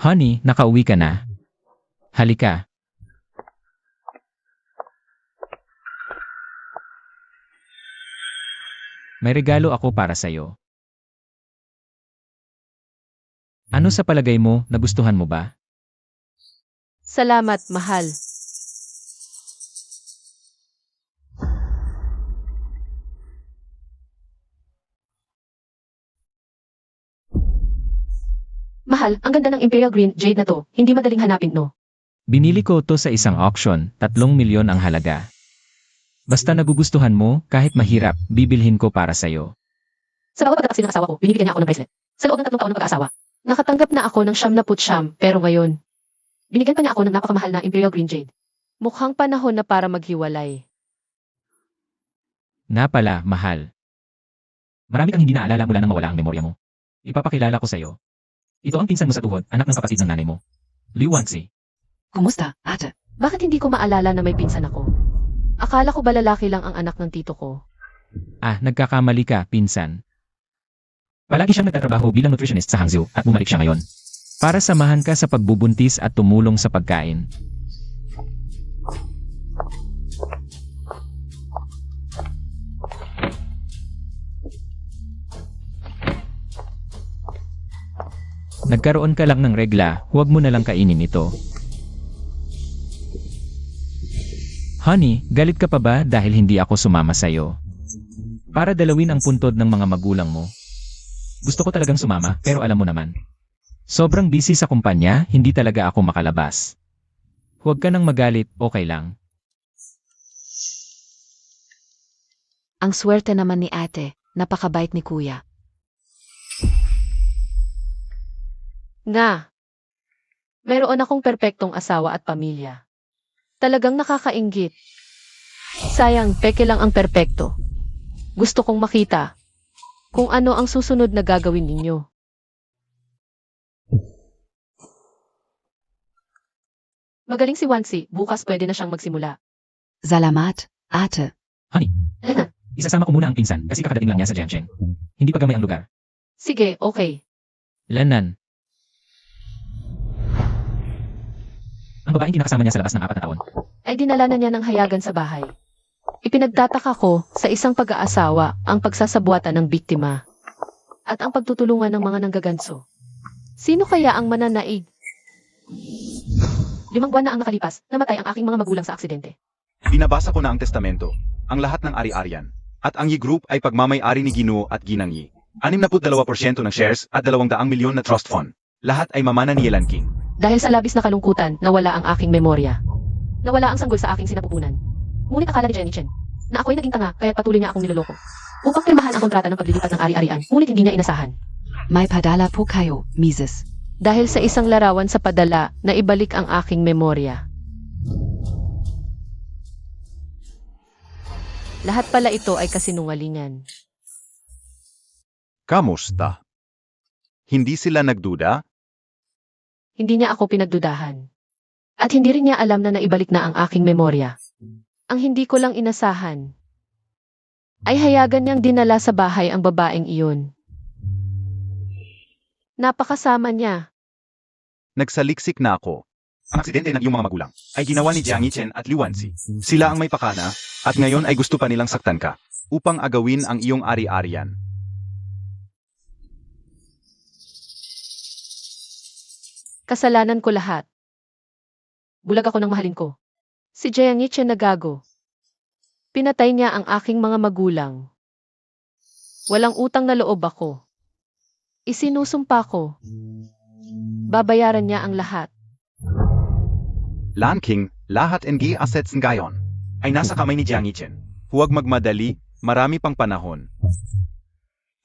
Honey, nakauwi ka na. Halika. May regalo ako para sa'yo. Ano sa palagay mo, nagustuhan mo ba? Salamat, mahal. Mahal, ang ganda ng Imperial Green Jade na to. Hindi madaling hanapin, no? Binili ko to sa isang auction, 3 milyon ang halaga. Basta nagugustuhan mo, kahit mahirap, bibilhin ko para sa'yo. Sa bawat pagtataksil ng asawa ko, binibigyan niya ako ng bracelet. Sa loob ng 3 taon ng pag-aasawa, nakatanggap na ako ng 99, pero ngayon, binigyan pa niya ako ng napakamahal na Imperial Green Jade. Mukhang panahon na para maghiwalay. Na pala, mahal. Marami kang hindi naalala mula nang mawala ang memorya mo. Ipapakilala ko sa'yo. Ito ang pinsan mo sa tuhod, anak ng kapatid ng nanay mo. Liu Wanzi. Kumusta, ate? Bakit hindi ko maalala na may pinsan ako? Akala ko ba lalaki lang ang anak ng tito ko? Ah, nagkakamali ka, pinsan. Palagi siyang nagtatrabaho bilang nutritionist sa Hangzhou at bumalik siya ngayon. Para samahan ka sa pagbubuntis at tumulong sa pagkain. Nagkaroon ka lang ng regla, huwag mo na lang kainin ito. Honey, galit ka pa ba dahil hindi ako sumama sa'yo? Para dalawin ang puntod ng mga magulang mo. Gusto ko talagang sumama, pero alam mo naman. Sobrang busy sa kumpanya, hindi talaga ako makalabas. Huwag ka nang magalit, okay lang. Ang swerte naman ni ate, napakabait ni kuya. Nga. Meron akong perpektong asawa at pamilya. Talagang nakakainggit. Sayang, peke lang ang perpekto. Gusto kong makita kung ano ang susunod na gagawin ninyo. Magaling si Wansi, bukas pwede na siyang magsimula. Salamat, ate. Honey, Lena, isasama ko muna ang pinsan kasi kakadating lang niya sa Jiangsheng. Hindi pa gamay ang lugar. sige, okay. Lanan. Ang babaeng kinakasama niya sa labas ng 4 na taon. Ay dinala na niya ng hayagan sa bahay. Ipinagtataka ko sa isang pag-aasawa ang pagsasabuatan ng biktima at ang pagtutulungan ng mga nanggaganso. Sino kaya ang mananaig? 5 buwan na ang nakalipas, namatay ang aking mga magulang sa aksidente. Binabasa ko na ang testamento, ang lahat ng ari-arian, at ang Yi Group ay pagmamay-ari ni Ginoo at Ginang Yi. 62% ng shares at 200 milyon na trust fund. Lahat ay mamana ni Yelan King. Dahil sa labis na kalungkutan, nawala ang aking memorya. Nawala ang sanggol sa aking sinapupunan. Ngunit akala ni Jenny Chen na ako'y naging tanga kaya't patuloy niya akong niloloko. Upang pirmahan ang kontrata ng paglilipat ng ari-arian, ngunit hindi niya inasahan. May padala po kayo, Mrs. Dahil sa isang larawan sa padala na ibalik ang aking memorya. Lahat pala ito ay kasinungalingan. Kamusta? Hindi sila nagduda? Hindi niya ako pinagdudahan. At hindi rin niya alam na naibalik na ang aking memorya. Ang hindi ko lang inasahan ay hayagan niyang dinala sa bahay ang babaeng iyon. Napakasama niya. Nagsaliksik na ako. Ang aksidente ng iyong mga magulang ay ginawa ni Jiang Yichen at Liu Wanzi. Sila ang may pakana, at ngayon ay gusto pa nilang saktan ka, upang agawin ang iyong ari-arian. Kasalanan ko lahat. Bulag ako ng mahalin ko. Si Jiang Yichen na gago. Pinatay niya ang aking mga magulang. Walang utang na loob ako. Isinusumpa ko. Babayaran niya ang lahat. Lan King, lahat ng assets ngayon ay nasa kamay ni Jiang Yichen. Huwag magmadali, marami pang panahon.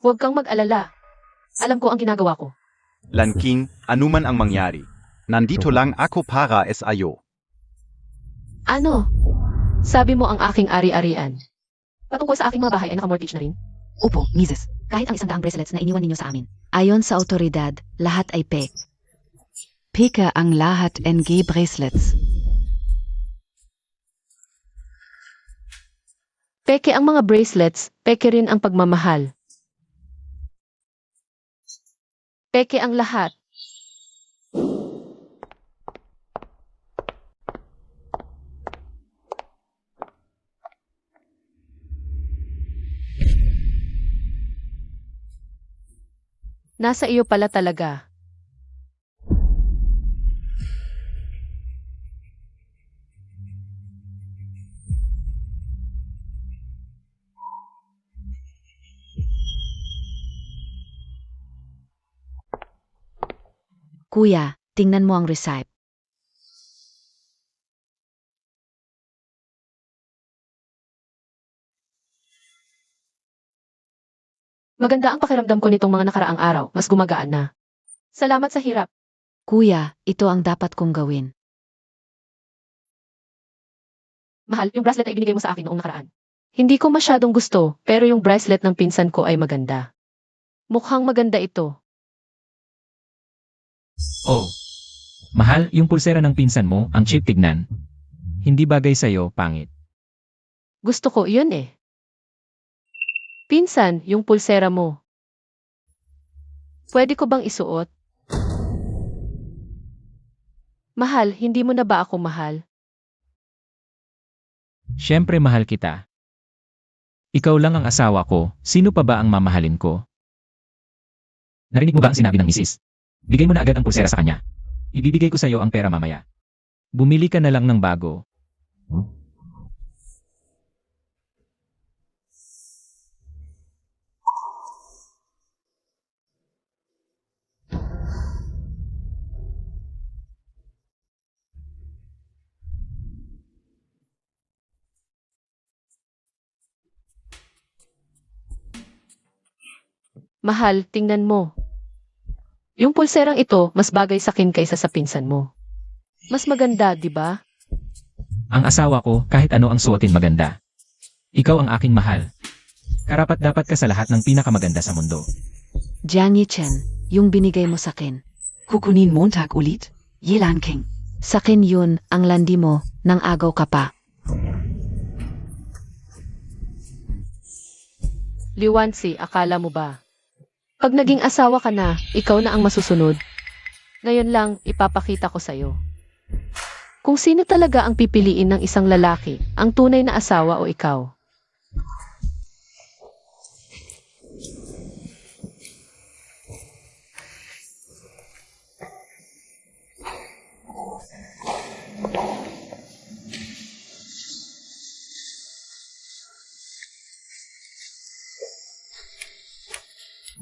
Huwag kang mag-alala. Alam ko ang ginagawa ko. Lan King, anuman ang mangyari, nandito lang ako para SIO. Ano? Sabi mo ang aking ari-arian. Patungkol sa aking mga bahay ay nakamortgage na rin? Opo, Mrs. Kahit ang 100 bracelets na iniwan ninyo sa amin. Ayon sa autoridad, lahat ay fake. Peke ang lahat ng bracelets. Peke ang mga bracelets, peke rin ang pagmamahal. Peke ang lahat. Nasa iyo pala talaga. Kuya, tingnan mo ang receipt. Maganda ang pakiramdam ko nitong mga nakaraang araw, mas gumagaan na. Salamat sa hirap. Kuya, ito ang dapat kong gawin. Mahal, yung bracelet ay binigay mo sa akin noong nakaraan. Hindi ko masyadong gusto, pero yung bracelet ng pinsan ko ay maganda. Mukhang maganda ito. Oh. Mahal, yung pulsera ng pinsan mo, ang cheap tignan. Hindi bagay sa'yo, pangit. Gusto ko yun eh. Pinsan, yung pulsera mo. Pwede ko bang isuot? Mahal, hindi mo na ba ako mahal? Siyempre mahal kita. Ikaw lang ang asawa ko, sino pa ba ang mamahalin ko? Narinig mo ba ang sinabi ng misis? Bigay mo na agad ang pulsera sa kanya. Ibibigay ko sa'yo ang pera mamaya. Bumili ka na lang ng bago. Mahal, tingnan mo. Yung pulserang ito, mas bagay sa akin kaysa sa pinsan mo. Mas maganda, di ba? Ang asawa ko, kahit ano ang suotin maganda. Ikaw ang aking mahal. Karapat dapat ka sa lahat ng pinakamaganda sa mundo. Jiang Yichen, yung binigay mo sakin. Kukunin Montag ulit? Yelanking. Sakin yun, ang landi mo, nang agaw ka pa. Liwansi, akala mo ba? Pag naging asawa ka na, ikaw na ang masusunod. Ngayon lang, ipapakita ko sa'yo. Kung sino talaga ang pipiliin ng isang lalaki, ang tunay na asawa o ikaw.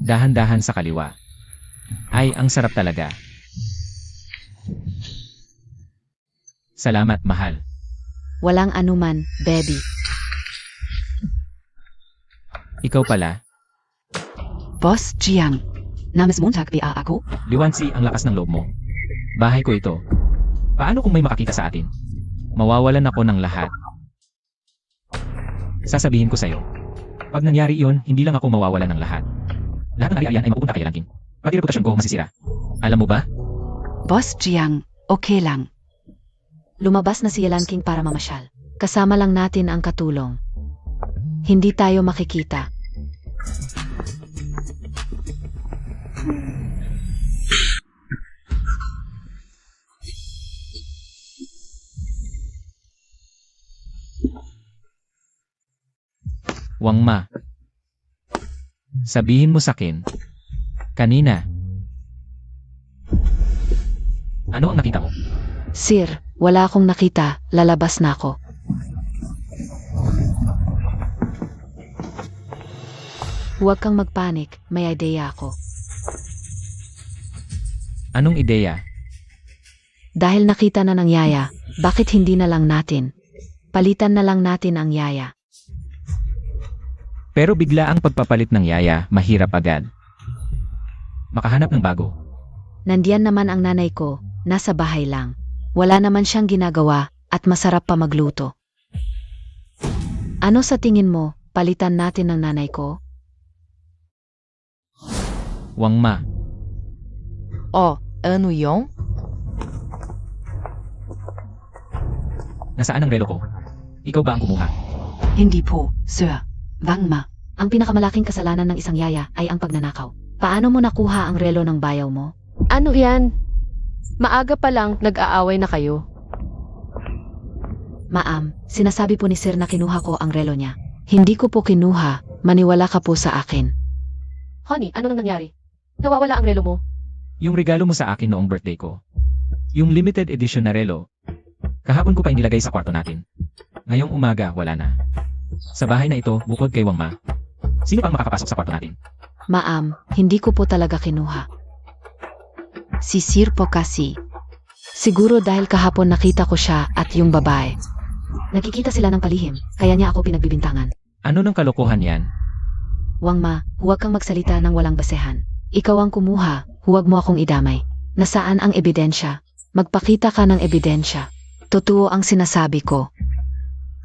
Dahan-dahan sa kaliwa. Ay, ang sarap talaga. Salamat, mahal. Walang anuman, baby. Ikaw pala, Boss Jiang. Names Montag ba ako? Liwansi, ang lakas ng loob mo. Bahay ko ito. Paano kung may makakita sa atin? Mawawalan ako ng lahat. Sasabihin ko sa'yo. Pag nangyari iyon, hindi lang ako mawawalan ng lahat. Lahat ng ari-arian ay mapupunta kay Lanking. Pati reputasyon ko masisira. Alam mo ba? Boss Jiang, okay lang. Lumabas na si Yelanking para mamasyal. Kasama lang natin ang katulong. Hindi tayo makikita. Wangma. Sabihin mo sakin. Kanina. Ano ang nakita mo? Sir, wala akong nakita, lalabas na ako. Huwag kang magpanik, may ideya ako. Anong ideya? Dahil nakita na ng yaya, bakit hindi na lang natin? Palitan na lang natin ang yaya. Pero bigla ang pagpapalit ng yaya, mahirap agad. Makahanap ng bago. Nandiyan naman ang nanay ko, nasa bahay lang. Wala naman siyang ginagawa, at masarap pa magluto. Ano sa tingin mo, palitan natin ng nanay ko? Wangma. Oh, ano yung? Nasaan ang relo ko? Ikaw ba ang kumuha? Hindi po, sir. Wangma. Ang pinakamalaking kasalanan ng isang yaya ay ang pagnanakaw. Paano mo nakuha ang relo ng bayaw mo? Ano yan? Maaga pa lang, nag-aaway na kayo. Ma'am, sinasabi po ni Sir na kinuha ko ang relo niya. Hindi ko po kinuha, maniwala ka po sa akin. Honey, ano nang nangyari? Nawawala ang relo mo. Yung regalo mo sa akin noong birthday ko. Yung limited edition na relo. Kahapon ko pa inilagay sa kwarto natin. Ngayong umaga, wala na. Sa bahay na ito, bukod kay Wang Ma. Sino pang makakapasok sa kwarto natin? Ma'am, hindi ko po talaga kinuha. Si Sir po kasi. Siguro dahil kahapon nakita ko siya at yung babae. Nakikita sila ng palihim, kaya niya ako pinagbibintangan. Ano ng kalokohan yan? Wang Ma, huwag kang magsalita ng walang basehan. Ikaw ang kumuha, huwag mo akong idamay. Nasaan ang ebidensya? Magpakita ka ng ebidensya. Totoo ang sinasabi ko.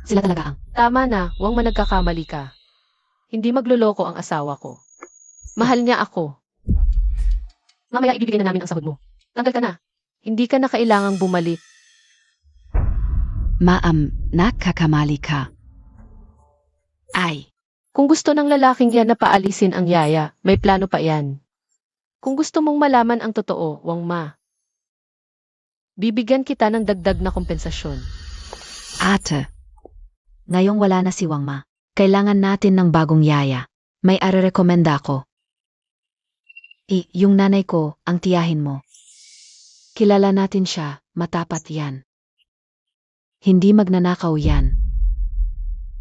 Sila talaga ang... Tama na, Wang Ma, nagkakamali ka. Hindi magluloko ang asawa ko. Mahal niya ako. Mamaya ibibigay na namin ang sahod mo. Tanggal ka na. Hindi ka na kailangang bumalik. Ma'am, nakakamali ka. Ay, Kung gusto ng lalaking yan na paalisin ang yaya, may plano pa yan. Kung gusto mong malaman ang totoo, Wang Ma, bibigyan kita ng dagdag na kompensasyon. ate. Ngayong wala na si Wang Ma. Kailangan natin ng bagong yaya. May arerekomenda ko. Yung nanay ko, ang tiyahin mo. Kilala natin siya, matapat yan. Hindi magnanakaw yan.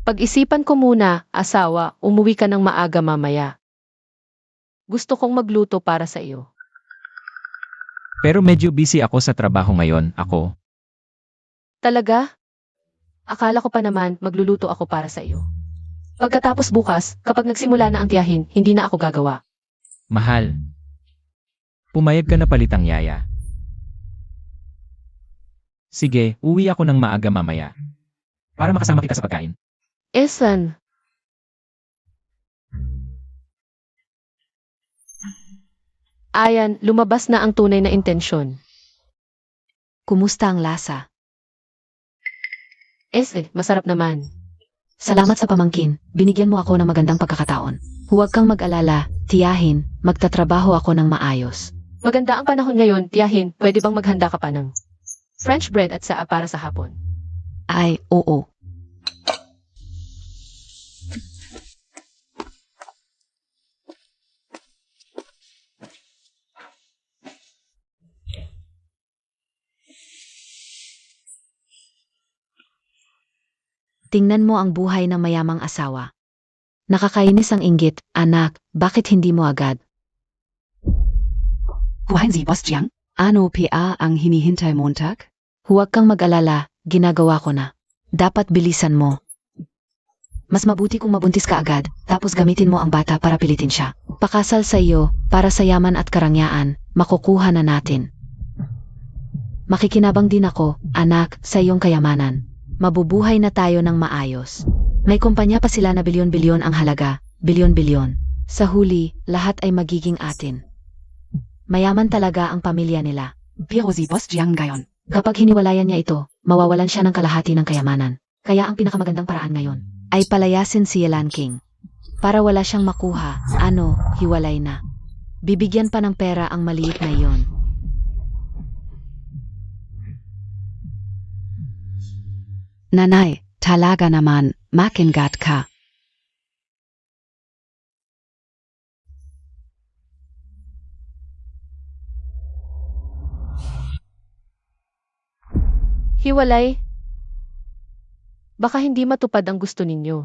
Pag-isipan ko muna, asawa, umuwi ka ng maaga mamaya. Gusto kong magluto para sa iyo. Pero medyo busy ako sa trabaho ngayon, ako. Talaga? Akala ko pa naman magluluto ako para sa iyo. Pagkatapos bukas, kapag nagsimula na ang tiyahin, hindi na ako gagawa. Mahal. Pumayag ka na palitang yaya. Sige, uwi ako ng maaga mamaya. Para makasama kita sa pagkain. Esan, Ayan, lumabas na ang tunay na intensyon. Kumusta ang lasa? Masarap naman. Salamat sa pamangkin, binigyan mo ako ng magandang pagkakataon. Huwag kang mag-alala, tiyahin, magtatrabaho ako ng maayos. Maganda ang panahon ngayon, tiyahin, pwede bang maghanda ka pa ng French bread at saa para sa hapon? Ay, oo. Tingnan mo ang buhay ng mayamang asawa. Nakakainis ang inggit, anak, bakit hindi mo agad? Kuhain si Boss Jiang? Ano PA ang hinihintay Montag? Huwag kang mag-alala, ginagawa ko na. Dapat bilisan mo. Mas mabuti kung mabuntis ka agad, tapos gamitin mo ang bata para pilitin siya. Pakasal sa iyo, para sa yaman at karangyaan, makukuha na natin. Makikinabang din ako, anak, sa iyong kayamanan. Mabubuhay na tayo ng maayos. May kumpanya pa sila na bilyon-bilyon ang halaga, bilyon-bilyon. Sa huli, lahat ay magiging atin. Mayaman talaga ang pamilya nila. Pero si Boss Jiang gayon. Kapag hiniwalayan niya ito, mawawalan siya ng kalahati ng kayamanan. Kaya ang pinakamagandang paraan ngayon. Ay palayasin si Yelan King. Para wala siyang makuha, hiwalay na. Bibigyan pa ng pera ang maliit na iyon. Nanay, talaga naman, makingat ka. Hiwalay? Baka hindi matupad ang gusto ninyo.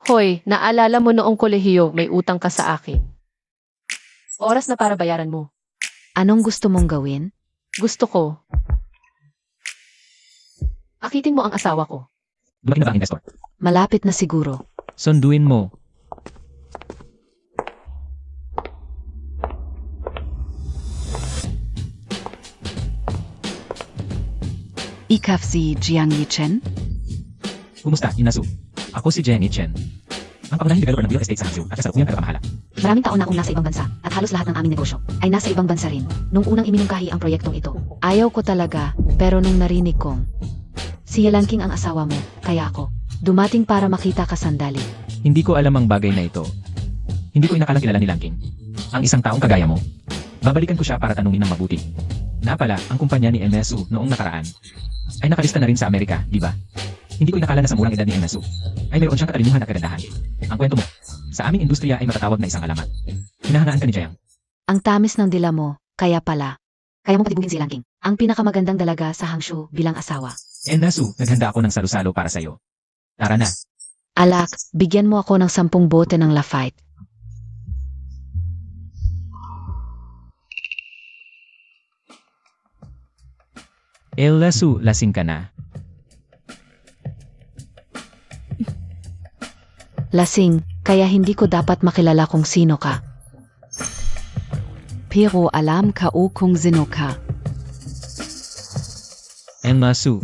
Hoy, naalala mo noong kolehiyo may utang ka sa akin. Oras na para bayaran mo. Anong gusto mong gawin? Gusto ko. Akitin mo ang asawa ko. Dumating na ba ang investor? Malapit na siguro. Sunduin mo. Ikaf si Jiang Yichen? Kumusta, Inasu? Ako si Jenny Chen. Ang pangunahing developer ng real estate sa Hangzhou at kasalukuyang tagapamahala. Maraming taon na akong nasa ibang bansa at halos lahat ng aming negosyo ay nasa ibang bansa rin nung unang iminungkahi ang proyektong ito. Ayaw ko talaga, pero nung narinig kong si Yelan King ang asawa mo, kaya ako dumating para makita ka sandali. Hindi ko alam ang bagay na ito. Hindi ko inakalang kilala ni Lanking. Ang isang taong kagaya mo. Babalikan ko siya para tanungin ng mabuti. Na pala, ang kumpanya ni MSU noong nakaraan ay nakalista na rin sa Amerika, di ba? Hindi ko inakala na sa murang edad ni Enasu ay mayroon siyang katalinuhan at kagandahan. Ang kwento mo, sa aming industriya ay matatawag na isang alamat. Hinahangaan ka ni Jayang. Ang tamis ng dila mo, kaya pala. Kaya mo patibugin si Lanking. Ang pinakamagandang dalaga sa Hangshu bilang asawa. Enasu, naghanda ako ng salu-salo para sa'yo. Tara na. Alak, bigyan mo ako ng 10 bote ng Lafite. Elasu, lasing ka na. Lasing, kaya hindi ko dapat makilala kung sino ka. Pero alam ka o kung sino ka. Enasu.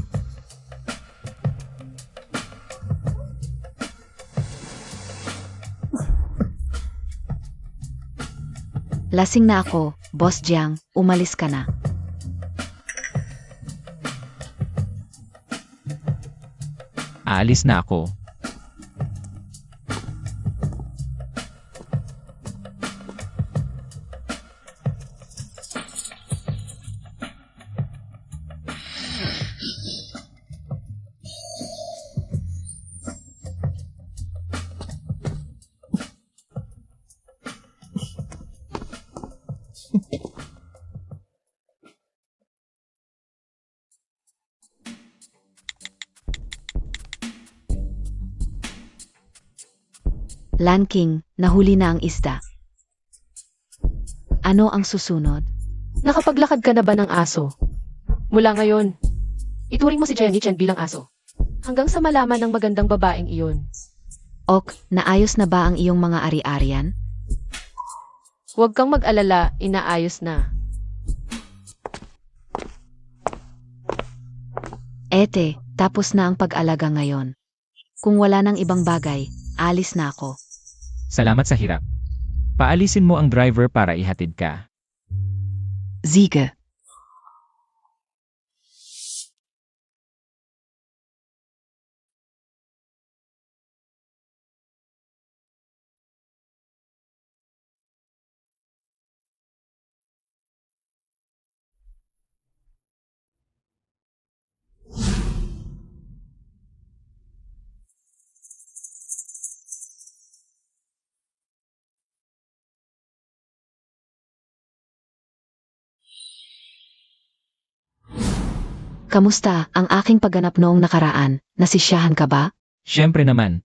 Lasing na ako, Boss Jiang, umalis ka na. Aalis na ako. Lanking, nahuli na ang isda. Ano ang susunod? Nakapaglakad ka na ba ng aso? Mula ngayon, ituring mo si Jenny Chen bilang aso. Hanggang sa malaman ng magandang babaeng iyon. Ok, naayos na ba ang iyong mga ari-arian? Huwag kang mag-alala, inaayos na. Ete, tapos na ang pag-alaga ngayon. Kung wala nang ibang bagay, alis na ako. Salamat sa hirap. Paalisin mo ang driver para ihatid ka. Siege. Kamusta ang aking pagganap noong nakaraan? Nasisyahan ka ba? Siyempre naman.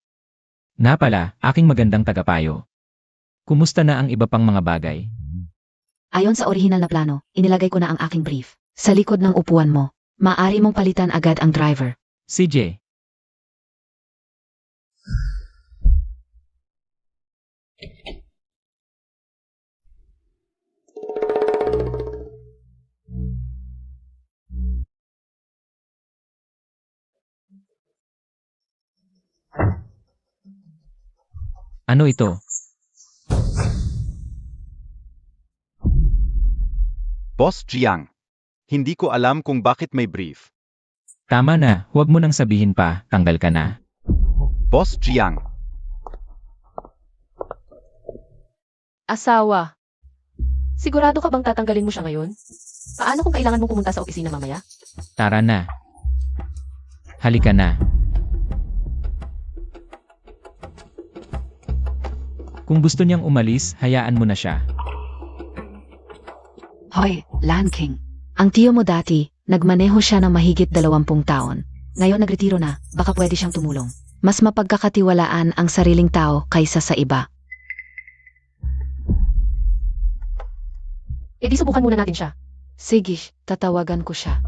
Napala, aking magandang tagapayo. Kumusta na ang iba pang mga bagay? Ayon sa orihinal na plano, inilagay ko na ang aking brief. Sa likod ng upuan mo, maaari mong palitan agad ang driver. CJ. Ano ito? Boss Jiang. Hindi ko alam kung bakit may brief. Tama na, huwag mo nang sabihin pa, tanggal ka na. Boss Jiang. Asawa. Sigurado ka bang tatanggalin mo siya ngayon? Paano kung kailangan mong pumunta sa opisina mamaya? Tara na. Halika na. Kung gusto niyang umalis, hayaan mo na siya. Hoy, Lanking. Ang tiyo mo dati, nagmaneho siya ng mahigit 20 taon. Ngayon nagretiro na, baka pwede siyang tumulong. Mas mapagkakatiwalaan ang sariling tao kaysa sa iba. E di subukan muna natin siya. Sige, tatawagan ko siya.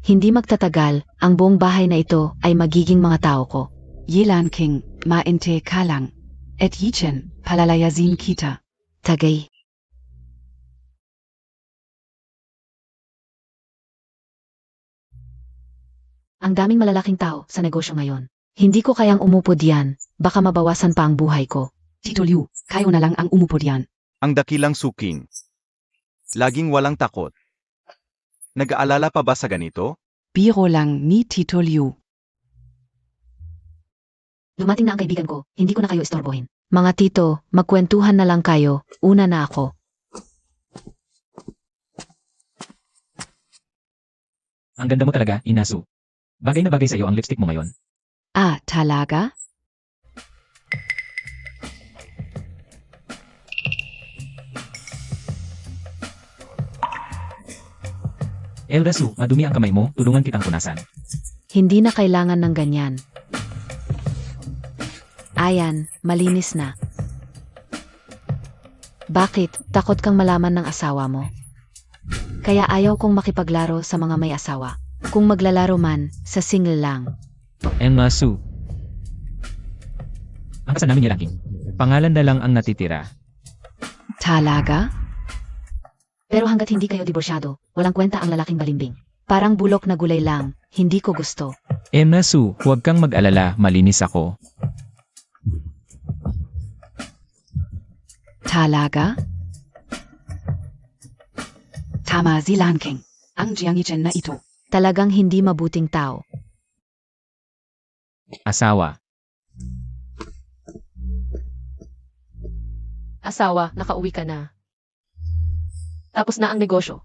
Hindi magtatagal, ang buong bahay na ito ay magiging mga tao ko. Ye Lanking, mainte kalang. Et yichen, palalayasin kita. Tagay. Ang daming malalaking tao sa negosyo ngayon. Hindi ko kayang umupo diyan, baka mabawasan pa ang buhay ko. Tito Liu, kayo na lang ang umupo diyan. Ang dakilang Suking. Laging walang takot. Nag-aalala pa ba sa ganito? Biro lang ni Tito Liu. Dumating na ang kaibigan ko, hindi ko na kayo istorbohin. Mga tito, magkwentuhan na lang kayo, una na ako. ang ganda mo talaga, Inasu. Bagay na bagay sa'yo ang lipstick mo ngayon. Ah, talaga? Elrasu, madumi ang kamay mo, tulungan kitang punasan. Hindi na kailangan ng ganyan. Ayan, malinis na. Bakit? Takot kang malaman ng asawa mo? Kaya ayaw kong makipaglaro sa mga may asawa. Kung maglalaro man, sa single lang. Elrasu. Ang kasal namin nilaking. Pangalan na lang ang natitira. Talaga? Pero hanggat hindi kayo diborsyado, walang kwenta ang lalaking balimbing. Parang bulok na gulay lang, hindi ko gusto. Elrasu, huwag kang mag-alala, malinis ako. Talaga? Tama si Lanking. Ang Jiangyichen na ito. Talagang hindi mabuting tao. Asawa. Asawa, nakauwi ka na. Tapos na ang negosyo.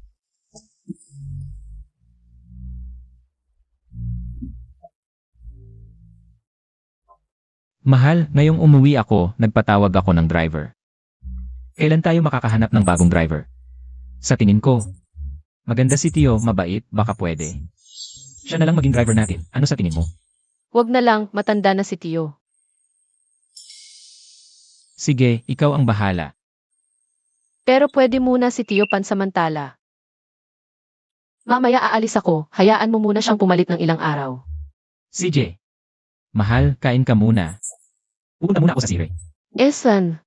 Mahal, ngayong umuwi ako, nagpatawag ako ng driver. Kailan tayo makakahanap ng bagong driver? Sa tingin ko, maganda si Tio, mabait, baka pwede. Siya na lang maging driver natin. Ano sa tingin mo? Huwag na lang, matanda na si Tio. Sige, ikaw ang bahala. Pero pwede muna si Tio pansamantala. Mamaya aalis ako, hayaan mo muna siyang pumalit ng ilang araw. CJ. Mahal, kain ka muna. Pupunta muna ako sa sire. Esan,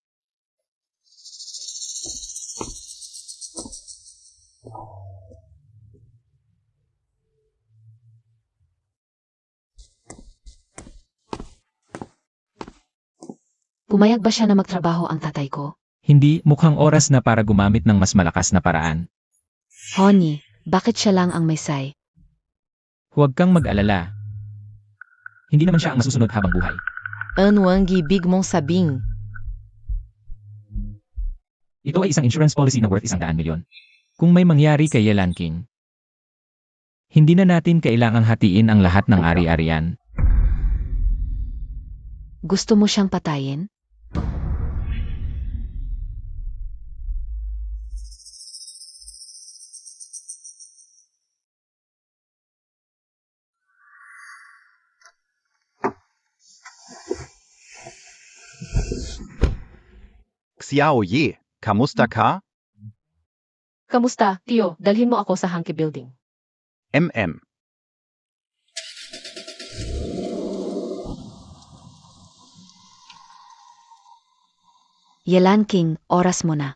Pumayag ba siya na magtrabaho ang tatay ko? Hindi, mukhang oras na para gumamit ng mas malakas na paraan. Honey, bakit siya lang ang may say? Huwag kang mag-alala. Hindi naman siya ang masusunod habang buhay. Ano ang ibig mong sabing? Ito ay isang insurance policy na worth 100 milyon. Kung may mangyari kay Yelan King, hindi na natin kailangang hatiin ang lahat ng ari-arian. Gusto mo siyang patayin? Xiao Yi, kamusta ka? kamusta, Tio? Dalhin mo ako sa Hanky Building. MM. Yelan King, oras mo na.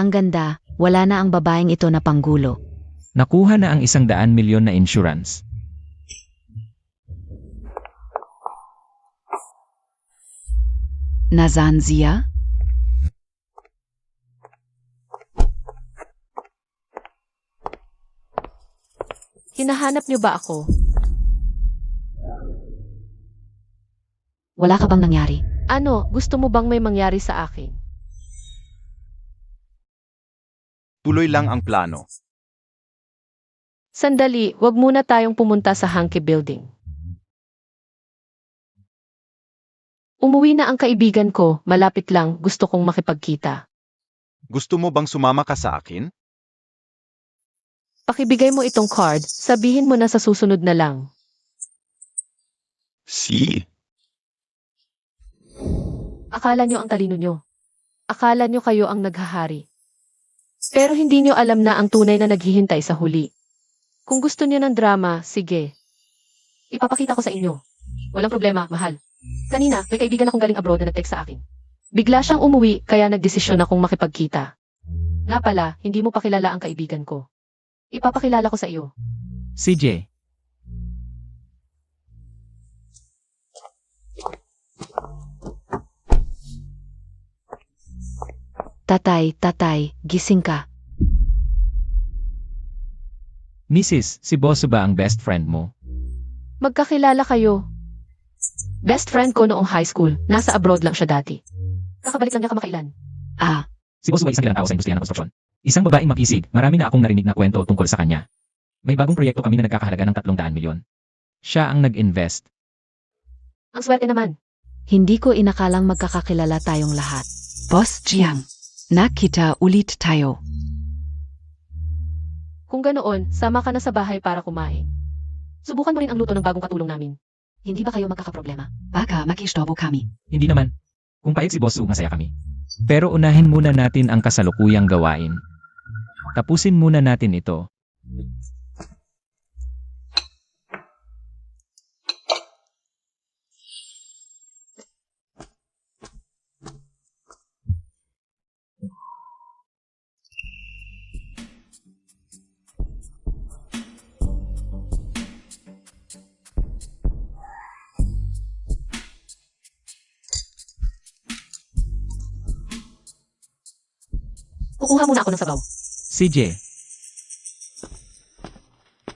Ang ganda, wala na ang babaeng ito na panggulo. Nakuha na ang 100 milyon na insurance. Nasaan siya? Hinahanap niyo ba ako? Wala ka bang nangyari? Ano, gusto mo bang may mangyari sa akin? Tuloy lang ang plano. Sandali, wag muna tayong pumunta sa Hanky Building. Umuwi na ang kaibigan ko, malapit lang, gusto kong makipagkita. Gusto mo bang sumama ka sa akin? Pakibigay mo itong card, sabihin mo na sa susunod na lang. Si. Akala nyo ang talino nyo. Akala nyo kayo ang naghahari. Pero hindi nyo alam na ang tunay na naghihintay sa huli. Kung gusto niyo ng drama, sige. Ipapakita ko sa inyo. Walang problema, mahal. Kanina, may kaibigan akong galing abroad na nag-text sa akin. Bigla siyang umuwi, kaya nagdesisyon akong makipagkita. Nga pala, hindi mo pa kilala ang kaibigan ko. Ipapakilala ko sa iyo. CJ. Tatay, gising ka. Mrs., si Bosso ba ang best friend mo? Magkakilala kayo. Best friend ko noong high school, nasa abroad lang siya dati. Kakabalik lang niya kamakailan. Ah, Si Bosu ay isang kilalang tao sa industriya ng konstruksyon. Isang babaeng mapisig, marami na akong narinig na kwento tungkol sa kanya. May bagong proyekto kami na nagkakahalaga ng 300 milyon. Siya ang nag-invest. Ang swerte naman. Hindi ko inakalang magkakakilala tayong lahat. Boss Jiang. Nakita ulit tayo. Kung ganoon, sama ka na sa bahay para kumain. Subukan mo rin ang luto ng bagong katulong namin. Hindi ba kayo magkakaproblema? Baka makistorbo kami. Hindi naman. Kung payag si Bosu, masaya kami. Pero unahin muna natin ang kasalukuyang gawain. Tapusin muna natin ito. Kukuha muna ako ng sabaw. CJ.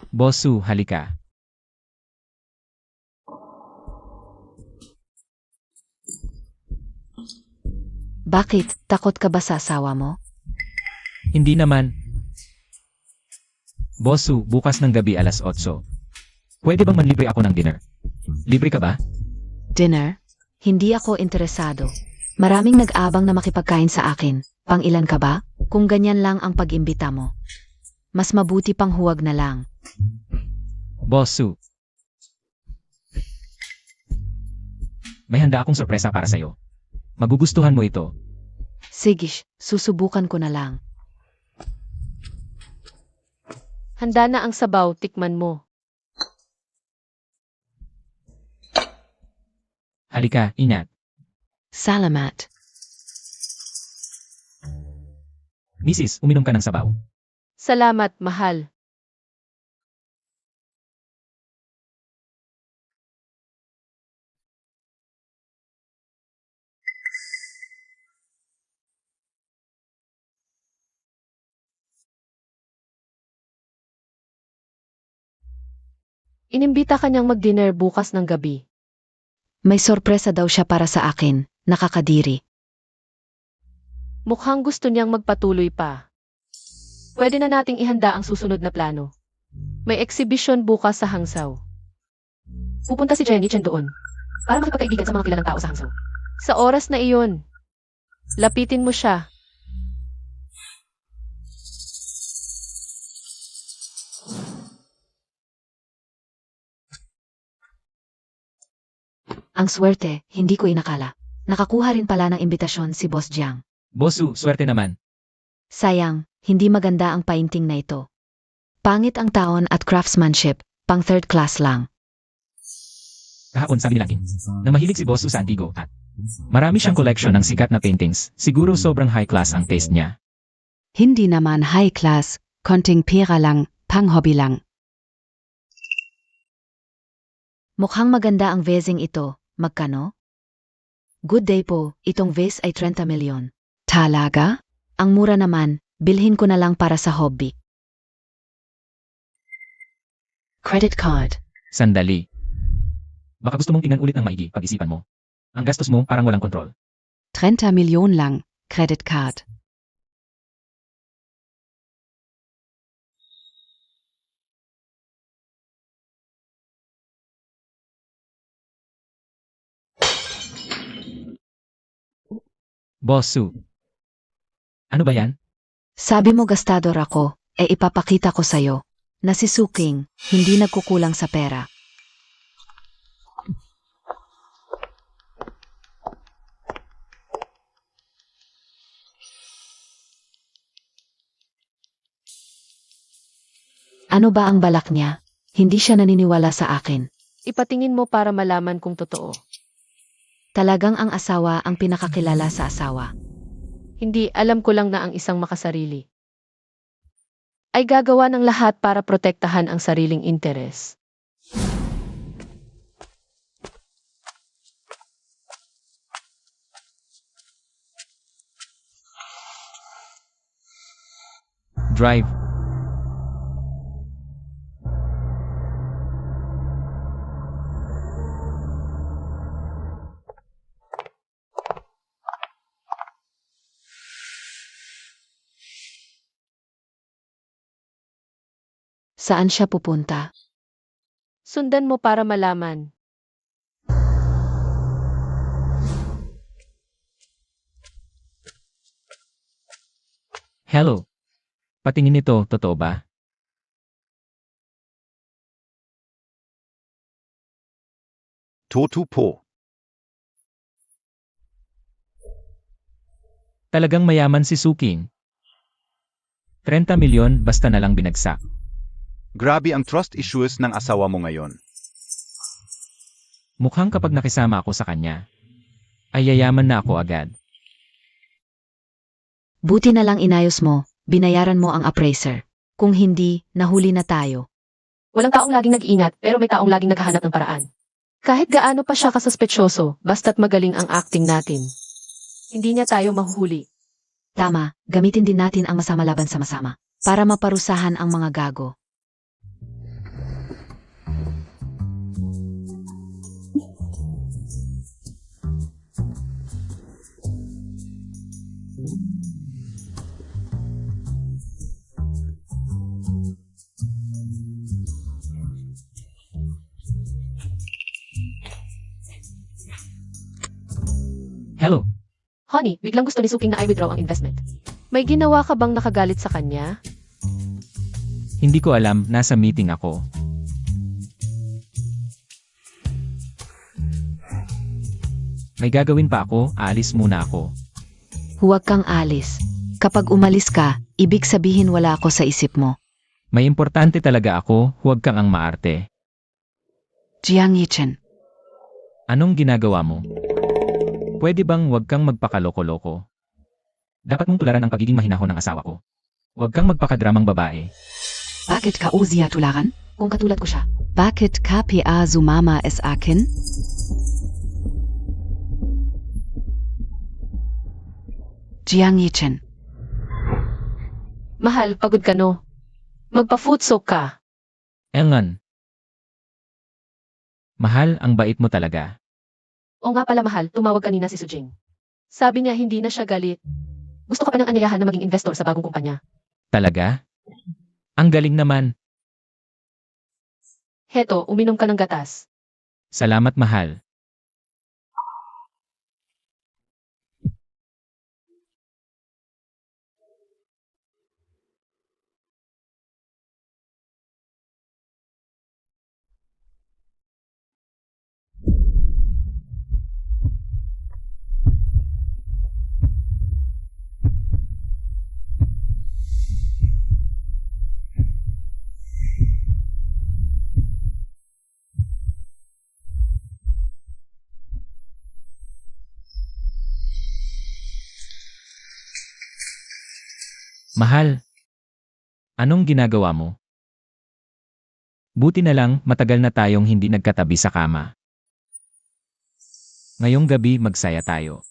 Bosu, halika. Bakit? Takot ka ba sa asawa mo? Hindi naman. Bosu, bukas ng gabi alas 8. Pwede bang manlibre ako ng dinner? Libre ka ba? Dinner? Hindi ako interesado. Maraming nag-abang na makipagkain sa akin. Pang-ilan ka ba? Kung ganyan lang ang pag-imbita mo. Mas mabuti pang huwag na lang. Bosu. May handa akong sorpresa para sa'yo. Magugustuhan mo ito. Sige, susubukan ko na lang. Handa na ang sabaw, tikman mo. Halika, ingat. Salamat. Mrs., uminom ka ng sabaw. Salamat, mahal. Inimbita ka niyang mag-dinner bukas ng gabi. May sorpresa daw siya para sa akin. Nakakadiri. Mukhang gusto niyang magpatuloy pa. Pwede na nating ihanda ang susunod na plano. May exhibition bukas sa Hangzhou. Pupunta si Jenny Chen doon para makipagkaibigan sa mga kilalang tao sa Hangzhou. Sa oras na iyon, lapitin mo siya. Ang swerte, hindi ko inakala. Nakakuha rin pala ng imbitasyon si Boss Jiang. Bosu, swerte naman. Sayang, hindi maganda ang painting na ito. Pangit ang taon at craftsmanship, pang third class lang. Kahapon sabi ni Lakin na mahilig si Bosu sa antigo at marami siyang collection ng sikat na paintings. Siguro sobrang high class ang taste niya. Hindi naman high class, konting pera lang, pang hobby lang. Mukhang maganda ang vezing ito. Magkano? Good day po, itong vase ay 30 milyon. Talaga? Ang mura naman, bilhin ko na lang para sa hobby. Credit card. Sandali. Baka gusto mong tingnan ulit ng maigi pag-isipan mo. Ang gastos mo parang walang kontrol. 30 Million lang, credit card. Bosu. Ano ba yan? Sabi mo gastador ako, ipapakita ko sa'yo. Na si Suking, hindi nagkukulang sa pera. Ano ba ang balak niya? Hindi siya naniniwala sa akin. Ipatingin mo para malaman kung totoo. Talagang ang asawa ang pinakakilala sa asawa. Hindi, alam ko lang na ang isang makasarili ay gagawa ng lahat para protektahan ang sariling interes. Drive. Saan siya pupunta? Sundan mo para malaman. Hello. Patingin ito, totoo ba? Totu po. Talagang mayaman si Suking. 30 milyon basta na lang binagsak. Grabe ang trust issues ng asawa mo ngayon. Mukhang kapag nakisama ako sa kanya, ay yayaman na ako agad. Buti na lang inayos mo, binayaran mo ang appraiser. Kung hindi, nahuli na tayo. Walang taong laging nag-iingat, pero may taong laging naghahanap ng paraan. Kahit gaano pa siya kasuspetsyoso, basta't magaling ang acting natin. Hindi niya tayo mahuhuli. Tama, gamitin din natin ang masama laban sa masama para maparusahan ang mga gago. Hello. Honey, biglang gusto ni Suking na i-withdraw ang investment. May ginawa ka bang nakagalit sa kanya? Hindi ko alam, nasa meeting ako. May gagawin pa ako, aalis muna ako. Huwag kang alis. Kapag umalis ka, ibig sabihin wala ako sa isip mo. May importante talaga ako, huwag kang ang maarte. Jiang Yichen. Anong ginagawa mo? Pwede bang huwag kang magpakaloko-loko? Dapat mong tularan ang pagiging mahinahon ng asawa ko. Huwag kang magpakadramang babae. Bakit ka uziya tularan? Kung katulad ko siya. Bakit KPA sumama es akin? Jiang Yichen. Mahal, pagod ka no? Magpa-food soak ka. Engan. Mahal, ang bait mo talaga. O nga pala mahal, tumawag kanina si Sujing. Sabi niya hindi na siya galit. Gusto ka pa ng anyayahan na maging investor sa bagong kumpanya. Talaga? Ang galing naman. Heto, uminom ka ng gatas. Salamat mahal. Mahal. Anong ginagawa mo? Buti na lang, matagal na tayong hindi nagkatabi sa kama. Ngayong gabi magsaya tayo.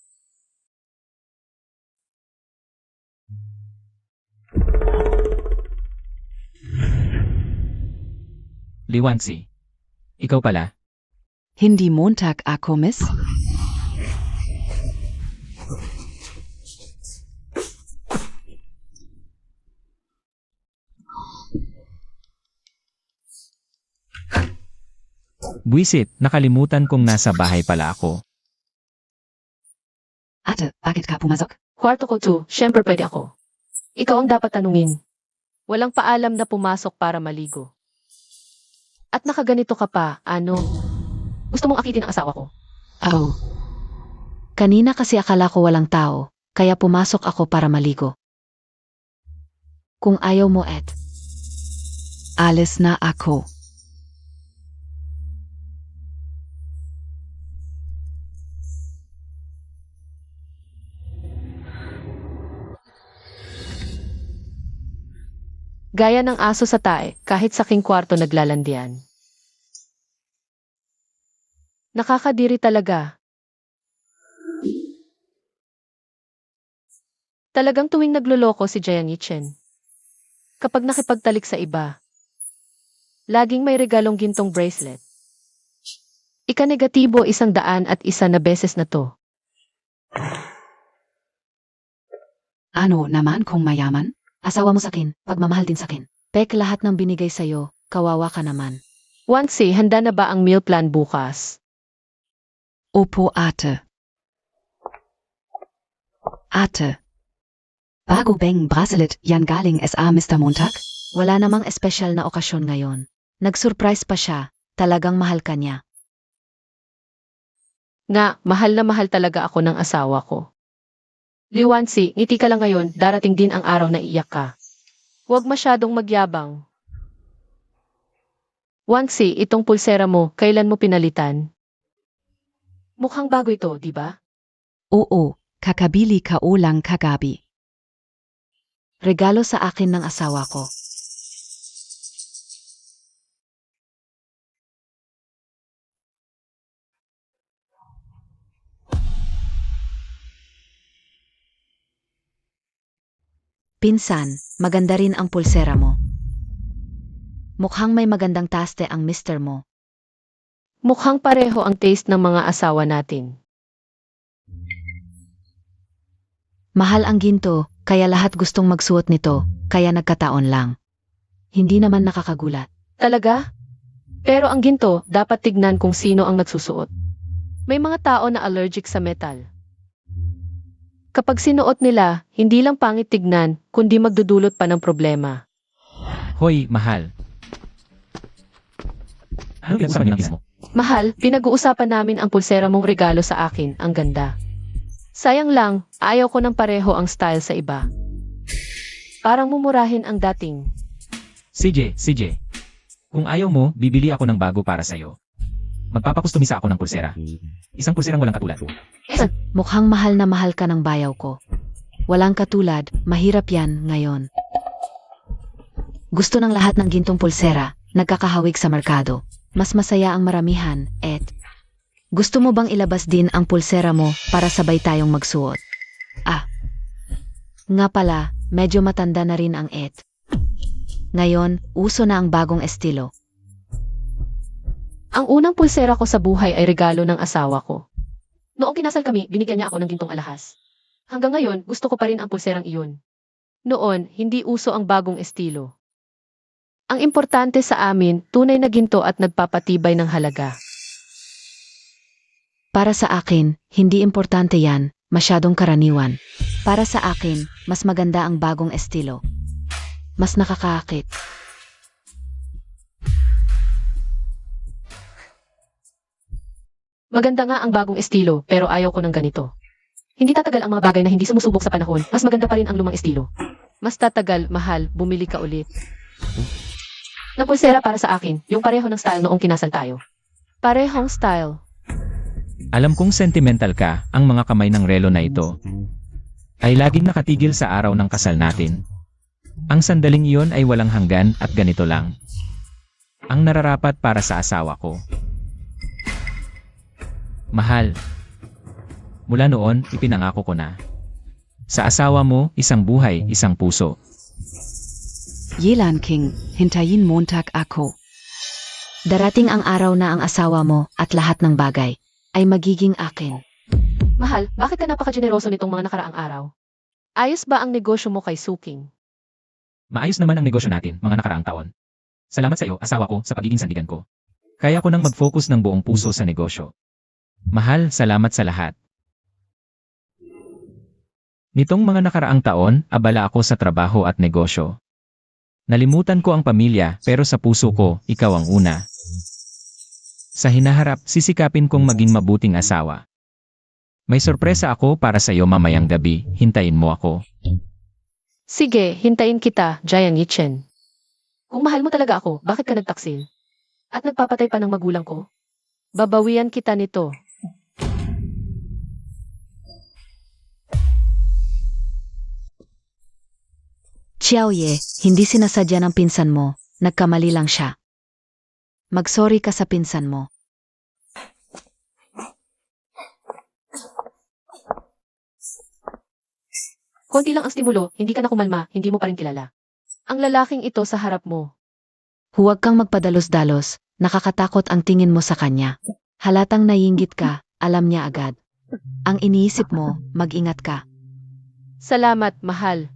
Liwansi. Ikaw pala? Hindi Montag ako, miss? Buisit, nakalimutan kong nasa bahay pala ako. Ate, bakit ka pumasok? Kwarto ko 2, syempre pwede ako. Ikaw ang dapat tanungin. Walang paalam na pumasok para maligo. At nakaganito ka pa, ano? Gusto mong akitin ang asawa ko. Oh, Kanina kasi akala ko walang tao, kaya pumasok ako para maligo. Kung ayaw mo, Ed. alis na ako. Gaya ng aso sa tae, kahit sa king kwarto naglalandian. Nakakadiri talaga. Talagang tuwing nagloloko si Jiang Yichen. Kapag nakipagtalik sa iba, laging may regalong gintong bracelet. Ika-negatibo 101 na beses na to. Ano naman kung mayaman? Asawa mo sa akin, pagmamahal din sa akin. Pek lahat ng binigay sa'yo, kawawa ka naman. Wansi, handa na ba ang meal plan bukas? Opo ate. Ate. Bago bang bracelet yan galing SA Mr. Montag? Wala namang espesyal na okasyon ngayon. Nag-surprise pa siya, talagang mahal ka niya. Nga, mahal na mahal talaga ako ng asawa ko. Liwansi, ngiti ka lang ngayon, darating din ang araw na iyak ka. Huwag masyadong magyabang. Wansi, itong pulsera mo, kailan mo pinalitan? Mukhang bago ito, di ba? Oo, kakabili ka o lang kagabi. Regalo sa akin ng asawa ko. Pinsan, maganda rin ang pulsera mo. Mukhang may magandang taste ang mister mo. Mukhang pareho ang taste ng mga asawa natin. Mahal ang ginto, kaya lahat gustong magsuot nito, kaya nagkataon lang. Hindi naman nakakagulat. Talaga? Pero ang ginto, dapat tignan kung sino ang nagsusuot. May mga tao na allergic sa metal. Kapag sinuot nila, hindi lang pangit tignan, kundi magdudulot pa ng problema. Hoy, mahal. Ano pinag-usapan niyo ng mo? Mahal, pinag-uusapan namin ang pulsera mong regalo sa akin, ang ganda. Sayang lang, ayaw ko ng pareho ang style sa iba. Parang mumurahin ang dating. CJ. Kung ayaw mo, bibili ako ng bago para sa'yo. Magpapakustomisa ako ng pulsera. Isang pulserang walang katulad. Mukhang mahal na mahal ka ng bayaw ko. Walang katulad, mahirap yan ngayon. Gusto ng lahat ng gintong pulsera, nagkakahawig sa merkado. Mas masaya ang maramihan, et. Gusto mo bang ilabas din ang pulsera mo para sabay tayong magsuot? Ah. Nga pala, medyo matanda na rin ang et. Ngayon, uso na ang bagong estilo. Ang unang pulsera ko sa buhay ay regalo ng asawa ko. Noong kinasal kami, binigyan niya ako ng gintong alahas. Hanggang ngayon, gusto ko pa rin ang pulserang iyon. Noon, hindi uso ang bagong estilo. Ang importante sa amin, tunay na ginto at nagpapatibay ng halaga. Para sa akin, hindi importante yan, masyadong karaniwan. Para sa akin, mas maganda ang bagong estilo. Mas nakakaakit. Maganda nga ang bagong estilo, pero ayaw ko ng ganito. Hindi tatagal ang mga bagay na hindi sumusubok sa panahon, mas maganda pa rin ang lumang estilo. Mas tatagal, mahal, bumili ka ulit. Na pulsera para sa akin, yung pareho ng style noong kinasal tayo. Parehong style. Alam kong sentimental ka, ang mga kamay ng relo na ito ay laging nakatigil sa araw ng kasal natin. Ang sandaling iyon ay walang hanggan at ganito lang. Ang nararapat para sa asawa ko. Mahal. Mula noon, ipinangako ko na. Sa asawa mo, isang buhay, isang puso. Yelan King, hintayin Montag ako. Darating ang araw na ang asawa mo at lahat ng bagay ay magiging akin. Mahal, bakit ka napaka-generoso nitong mga nakaraang araw? Ayos ba ang negosyo mo kay Suking? Maayos naman ang negosyo natin, mga nakaraang taon. Salamat sa iyo, asawa ko, sa pagiging sandigan ko. Kaya ko nang mag-focus ng buong puso sa negosyo. Mahal, salamat sa lahat. Nitong mga nakaraang taon, abala ako sa trabaho at negosyo. Nalimutan ko ang pamilya, pero sa puso ko, ikaw ang una. Sa hinaharap, sisikapin kong maging mabuting asawa. May sorpresa ako para sa iyo mamayang gabi, hintayin mo ako. Sige, hintayin kita, Jayang Yichen. Kung mahal mo talaga ako, bakit ka nagtaksil? At nagpapatay pa ng magulang ko? Babawian kita nito. Xiaoye, hindi sinasadya ng pinsan mo, nagkamali lang siya. Magsorry ka sa pinsan mo. Konti lang ang stimulo, hindi ka na kumalma, hindi mo pa rin kilala. Ang lalaking ito sa harap mo. Huwag kang magpadalos-dalos, nakakatakot ang tingin mo sa kanya. Halatang naiinggit ka, alam niya agad. Ang iniisip mo, mag-ingat ka. Salamat, mahal.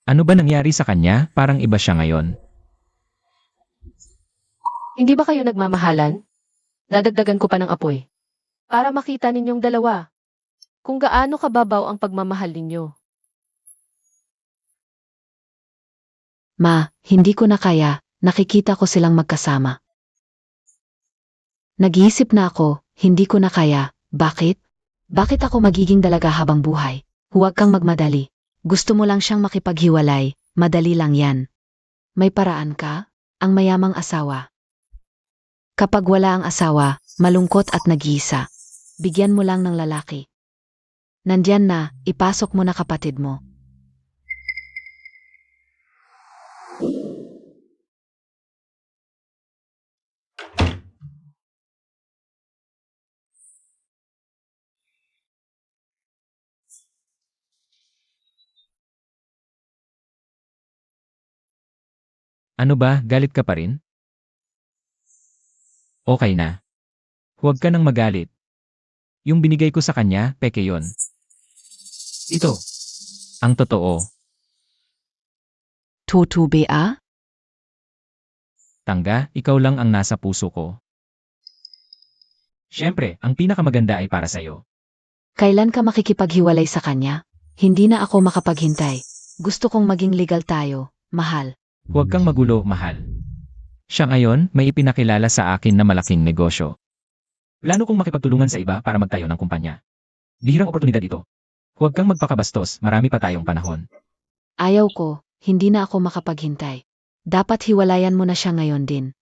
Ano ba nangyari sa kanya? Parang iba siya ngayon. Hindi ba kayo nagmamahalan? Dadagdagan ko pa ng apoy. Para makita ninyong dalawa kung gaano kababaw ang pagmamahal ninyo. Ma, hindi ko na kaya, nakikita ko silang magkasama. Nag-iisip na ako, hindi ko na kaya, bakit? Bakit ako magiging dalaga habang buhay? Huwag kang magmadali. Gusto mo lang siyang makipaghiwalay, madali lang yan. May paraan ka? Ang mayamang asawa. Kapag wala ang asawa, malungkot at nag-iisa. Bigyan mo lang ng lalaki. Nandyan na, ipasok mo na kapatid mo. Ano ba, galit ka pa rin? Okay na. Huwag ka nang magalit. Yung binigay ko sa kanya, peke yon. Ito. Ang totoo. Toto Bea? Tangga, ikaw lang ang nasa puso ko. Siyempre, ang pinakamaganda ay para sa'yo. Kailan ka makikipaghiwalay sa kanya? Hindi na ako makapaghintay. Gusto kong maging legal tayo, mahal. Huwag kang magulo, mahal. Siya ngayon, may ipinakilala sa akin na malaking negosyo. Plano kong makipagtulungan sa iba para magtayo ng kumpanya. Bihirang oportunidad ito. Huwag kang magpakabastos, marami pa tayong panahon. Ayaw ko, hindi na ako makapaghintay. Dapat hiwalayan mo na siya ngayon din.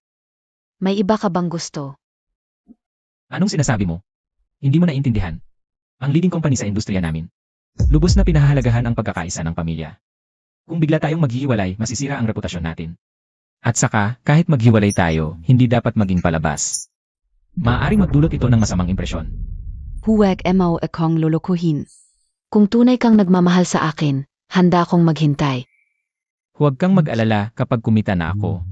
May iba ka bang gusto? Anong sinasabi mo? Hindi mo naiintindihan. Ang leading company sa industriya namin. Lubos na pinahahalagahan ang pagkakaisa ng pamilya. Kung bigla tayong maghihiwalay, masisira ang reputasyon natin. At saka, kahit maghiwalay tayo, hindi dapat maging palabas. Maaaring magdulot ito ng masamang impresyon. Huwag emaw akong lolokohin. Kung tunay kang nagmamahal sa akin, handa akong maghintay. Huwag kang mag-alala kapag kumita na ako.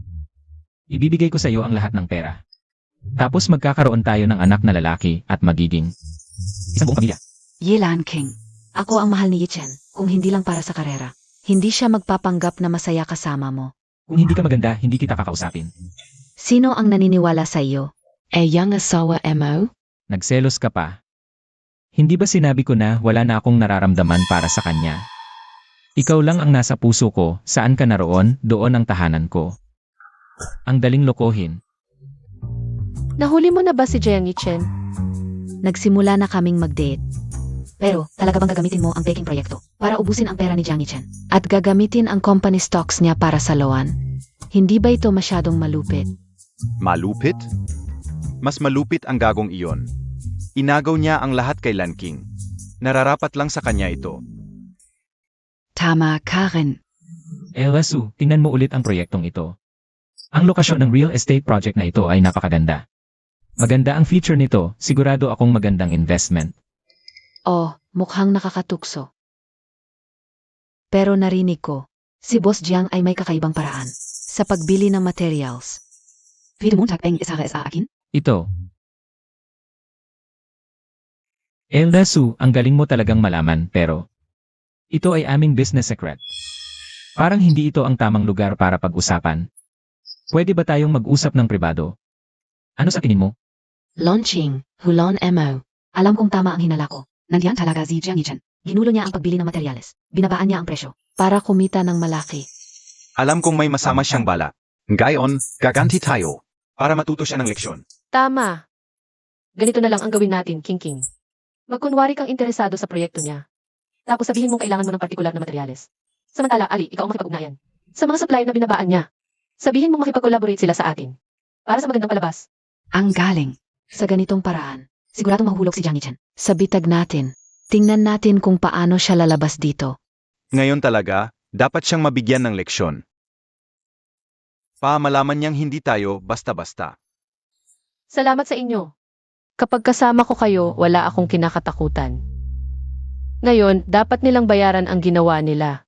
Ibibigay ko sa iyo ang lahat ng pera. Tapos magkakaroon tayo ng anak na lalaki at magiging isang buong pamilya. Yelan King. Ako ang mahal ni Yichen, kung hindi lang para sa karera. Hindi siya magpapanggap na masaya kasama mo. Kung hindi ka maganda, hindi kita kakausapin. Sino ang naniniwala sa iyo? E yang asawa emo? Nagselos ka pa. Hindi ba sinabi ko na wala na akong nararamdaman para sa kanya? Ikaw lang ang nasa puso ko, saan ka naroon, doon ang tahanan ko. Ang daling lokohin. Nahuli mo na ba si Jenny Chen? Nagsimula na kaming mag-date. Pero, talaga bang gagamitin mo ang baking proyekto para ubusin ang pera ni Jiang Yichen? At gagamitin ang company stocks niya para sa loan? Hindi ba ito masyadong malupit? Malupit? Mas malupit ang gagong iyon. Inagaw niya ang lahat kay Lan King. Nararapat lang sa kanya ito. Tama Karen. Su, tingnan mo ulit ang proyektong ito. Ang lokasyon ng real estate project na ito ay napakaganda. Maganda ang feature nito, sigurado akong magandang investment. Oh, mukhang nakakatukso. Pero narinig ko, si Boss Jiang ay may kakaibang paraan sa pagbili ng materials. Pwede mo takbeng isara sa akin? Ito. Su, ang galing mo talagang malaman pero ito ay aming business secret. Parang hindi ito ang tamang lugar para pag-usapan. Pwede ba tayong mag-usap ng pribado? Ano sa tingin mo? Launching, Hulon Mo. Alam kong tama ang hinala ko. Nandiyan talaga si Jiang Yichen. Ginulo niya ang pagbili ng materyales. Binabaan niya ang presyo para kumita ng malaki. Alam kong may masama siyang bala. Gayon, gaganti tayo. Para matuto siya ng leksyon. Tama. Ganito na lang ang gawin natin, King King. Magkunwari kang interesado sa proyekto niya. Tapos sabihin mong kailangan mo ng partikular na materyales. Samantala, Ali, ikaw ang makipag-ugnayan. Sa mga supplier na binabaan niya. Sabihin mong makipag-collaborate sila sa atin. Para sa magandang palabas. Ang galing. Sa ganitong paraan, siguradong mahulog si Jiang Yichen. Sa bitag natin, tingnan natin kung paano siya lalabas dito. Ngayon talaga, dapat siyang mabigyan ng leksyon. Malaman niyang hindi tayo basta-basta. Salamat sa inyo. Kapag kasama ko kayo, wala akong kinakatakutan. Ngayon, dapat nilang bayaran ang ginawa nila.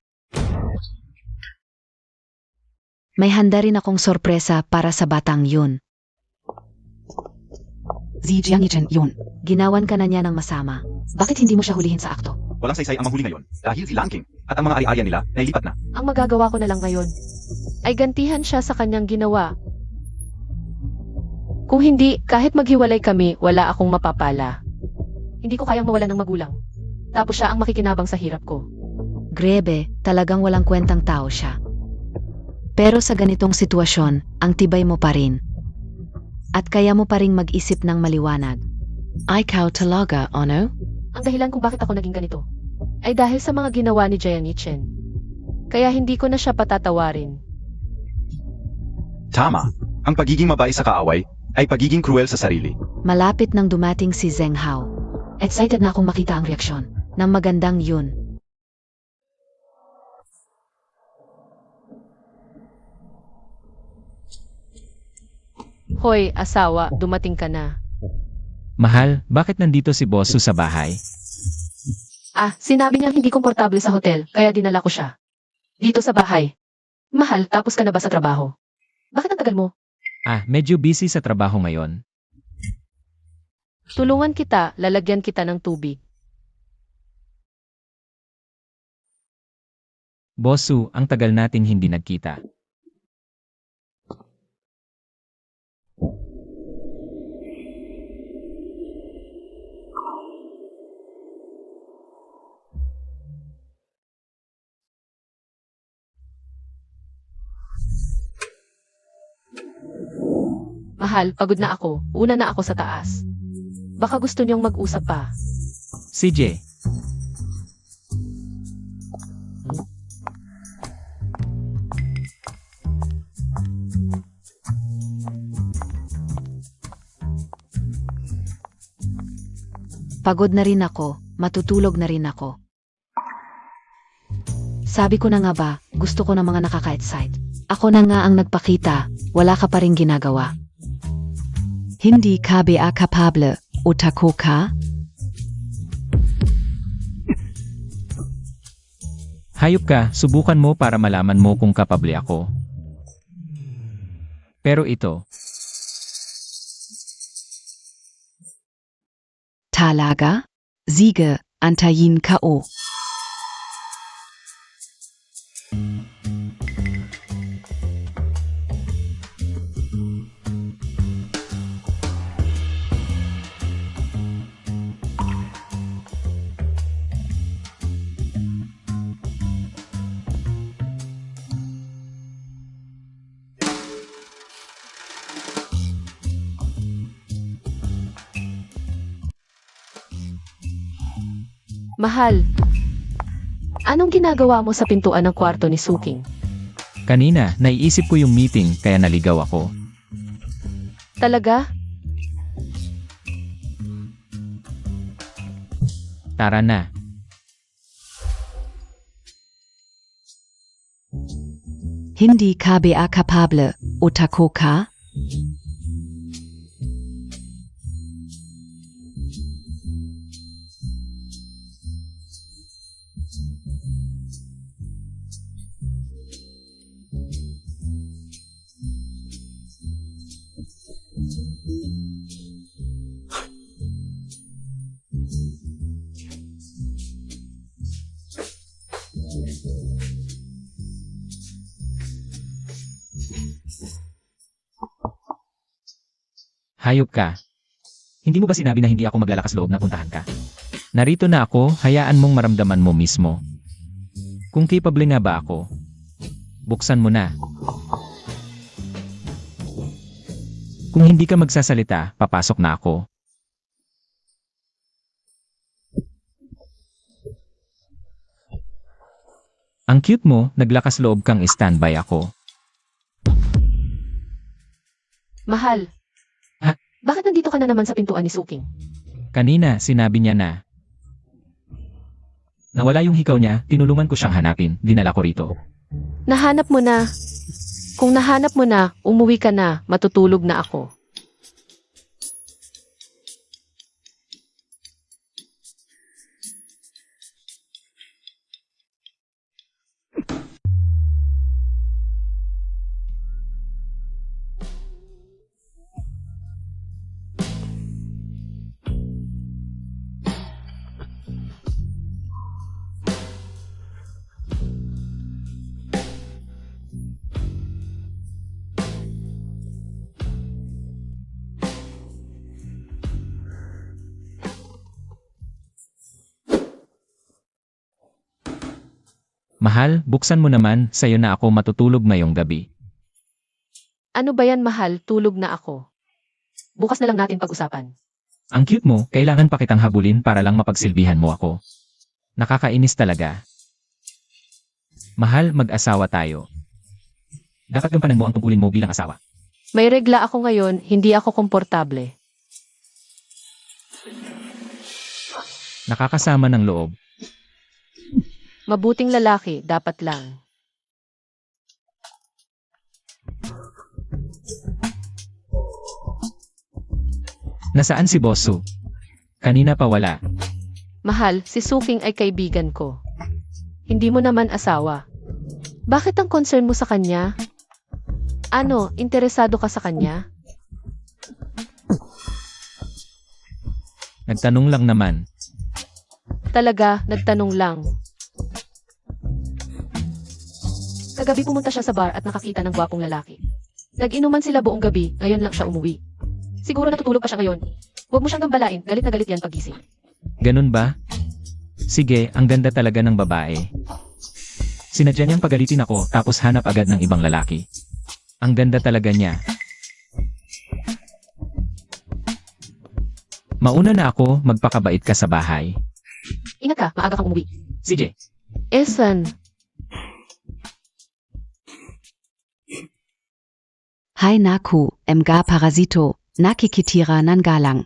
May handa rin akong sorpresa para sa batang yun. Sie Jiang Yichen Yun. Ginawan ka na niya ng masama. Bakit hindi mo siya hulihin sa akto? Walang saysay ang manghuli ngayon dahil si Lanking at ang mga ari-arian nila nailipat na. Ang magagawa ko na lang ngayon ay gantihan siya sa kanyang ginawa. Kung hindi, kahit maghiwalay kami, wala akong mapapala. Hindi ko kayang mawalan ng magulang. Tapos siya ang makikinabang sa hirap ko. Grebe, talagang walang kwentang tao siya. Pero sa ganitong sitwasyon, ang tibay mo pa rin. At kaya mo pa ring mag-isip ng maliwanag. Ikaw talaga, ano? Ang dahilan kung bakit ako naging ganito. Ay dahil sa mga ginawa ni Jiang Chen. Kaya hindi ko na siya patatawarin. Tama. Ang pagiging mabait sa kaaway ay pagiging cruel sa sarili. Malapit nang dumating si Zheng Hao. Excited na akong makita ang reaksyon. Nang magandang yun. Hoy, asawa, dumating ka na. Mahal, bakit nandito si Bosu sa bahay? Sinabi niya hindi komportable sa hotel, kaya dinala ko siya. Dito sa bahay. Mahal, tapos ka na ba sa trabaho? Bakit ang tagal mo? Medyo busy sa trabaho ngayon. Tulungan kita, lalagyan kita ng tubig. Bosu, ang tagal nating hindi nagkita. Mahal, pagod na ako. Una na ako sa taas. Baka gusto niyong mag-usap pa. CJ, Pagod na rin ako, matutulog na rin ako. Sabi ko na nga ba, gusto ko ng mga nakaka-excite. Ako na nga ang nagpakita, wala ka pa rin ginagawa. Hindi ka ba kapable, otako ka? hayop ka, subukan mo para malaman mo kung kapable ako. Pero ito, Talaga? Siege, antayin ko. Mahal, anong ginagawa mo sa pintuan ng kwarto ni Suking? kanina, naiisip ko yung meeting kaya naligaw ako. Talaga? Tara na. Hindi ka ba kapable, otako ka? Hayop ka. Hindi mo ba sinabi na hindi ako maglalakas loob na puntahan ka? Narito na ako, hayaan mong maramdaman mo mismo. Kung capable nga ba ako? Buksan mo na. Kung hindi ka magsasalita, papasok na ako. Ang cute mo, naglakas loob kang standby ako. Mahal. Bakit nandito ka na naman sa pintuan ni Suking? Kanina, sinabi niya na. Nawala yung hikaw niya, tinulungan ko siyang hanapin, dinala ko rito. Nahanap mo na. Kung nahanap mo na, umuwi ka na, matutulog na ako. Mahal, buksan mo naman, sa'yo na ako matutulog ngayong gabi. Ano ba yan, mahal? Tulog na ako. Bukas na lang natin pag-usapan. Ang cute mo, kailangan pa kitang habulin para lang mapagsilbihan mo ako. Nakakainis talaga. Mahal, mag-asawa tayo. Dapat gampanan mo ang tungkulin mo bilang asawa. May regla ako ngayon, hindi ako komportable. Nakakasama ng loob. Mabuting lalaki, dapat lang. Nasaan si Bosso? Kanina pa wala. Mahal, si Suking ay kaibigan ko. Hindi mo naman asawa. Bakit ang concern mo sa kanya? Ano, interesado ka sa kanya? Nagtanong lang naman. Talaga, nagtanong lang. Kagabi pumunta siya sa bar at nakakita ng gwapong lalaki. Nag-inuman sila buong gabi, ngayon lang siya umuwi. Siguro natutulog pa siya ngayon. Huwag mo siyang gambalain, galit na galit yan pagising. Ganun ba? Sige, ang ganda talaga ng babae. Sinadya niyang pagalitin ako tapos hanap agad ng ibang lalaki. Ang ganda talaga niya. Mauna na ako, magpakabait ka sa bahay. Ingat ka, maaga kang umuwi. CJ, Esan, Hai naku, mga parasito, nakikitira ng galang.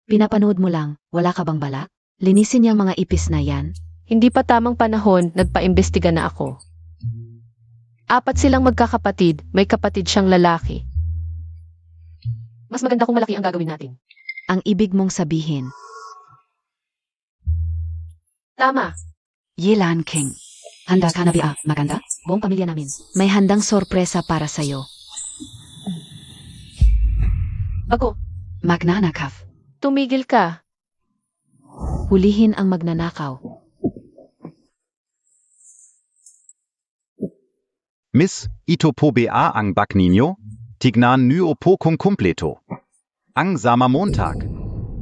Pinapanood mo lang, wala ka bang balak? Linisin yung mga ipis na yan. hindi pa tamang panahon, nagpa-imbestiga na ako. 4 silang magkakapatid, may kapatid siyang lalaki. Mas maganda kung malaki ang gagawin natin. Ang ibig mong sabihin. Tama. Yelan King. Handa ka na ba, maganda? Buong pamilya namin. May handang sorpresa para sa'yo. Bago. Magnanakaw. Tumigil ka. Hulihin ang magnanakaw. Miss, ito po ba ang bak ninyo? Tignan niyo po kung kumpleto. Ang sama montag.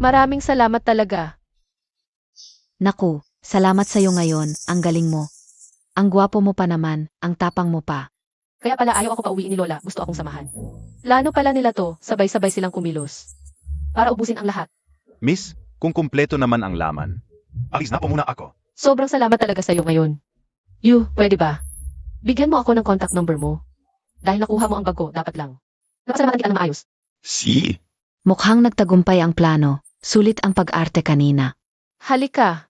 Maraming salamat talaga. Naku, salamat sa'yo ngayon, ang galing mo. Ang gwapo mo pa naman, ang tapang mo pa. Kaya pala ayaw ako pauwiin ni Lola, gusto akong samahan. Plano pala nila to, sabay-sabay silang kumilos. Para ubusin ang lahat. Miss, kung kumpleto naman ang laman. Alis na po muna ako. Sobrang salamat talaga sa'yo ngayon. Pwede ba? Bigyan mo ako ng contact number mo. Dahil nakuha mo ang bag ko, dapat lang. Napasalamatan kita ng maayos. Si. Mukhang nagtagumpay ang plano, sulit ang pag-arte kanina. Halika.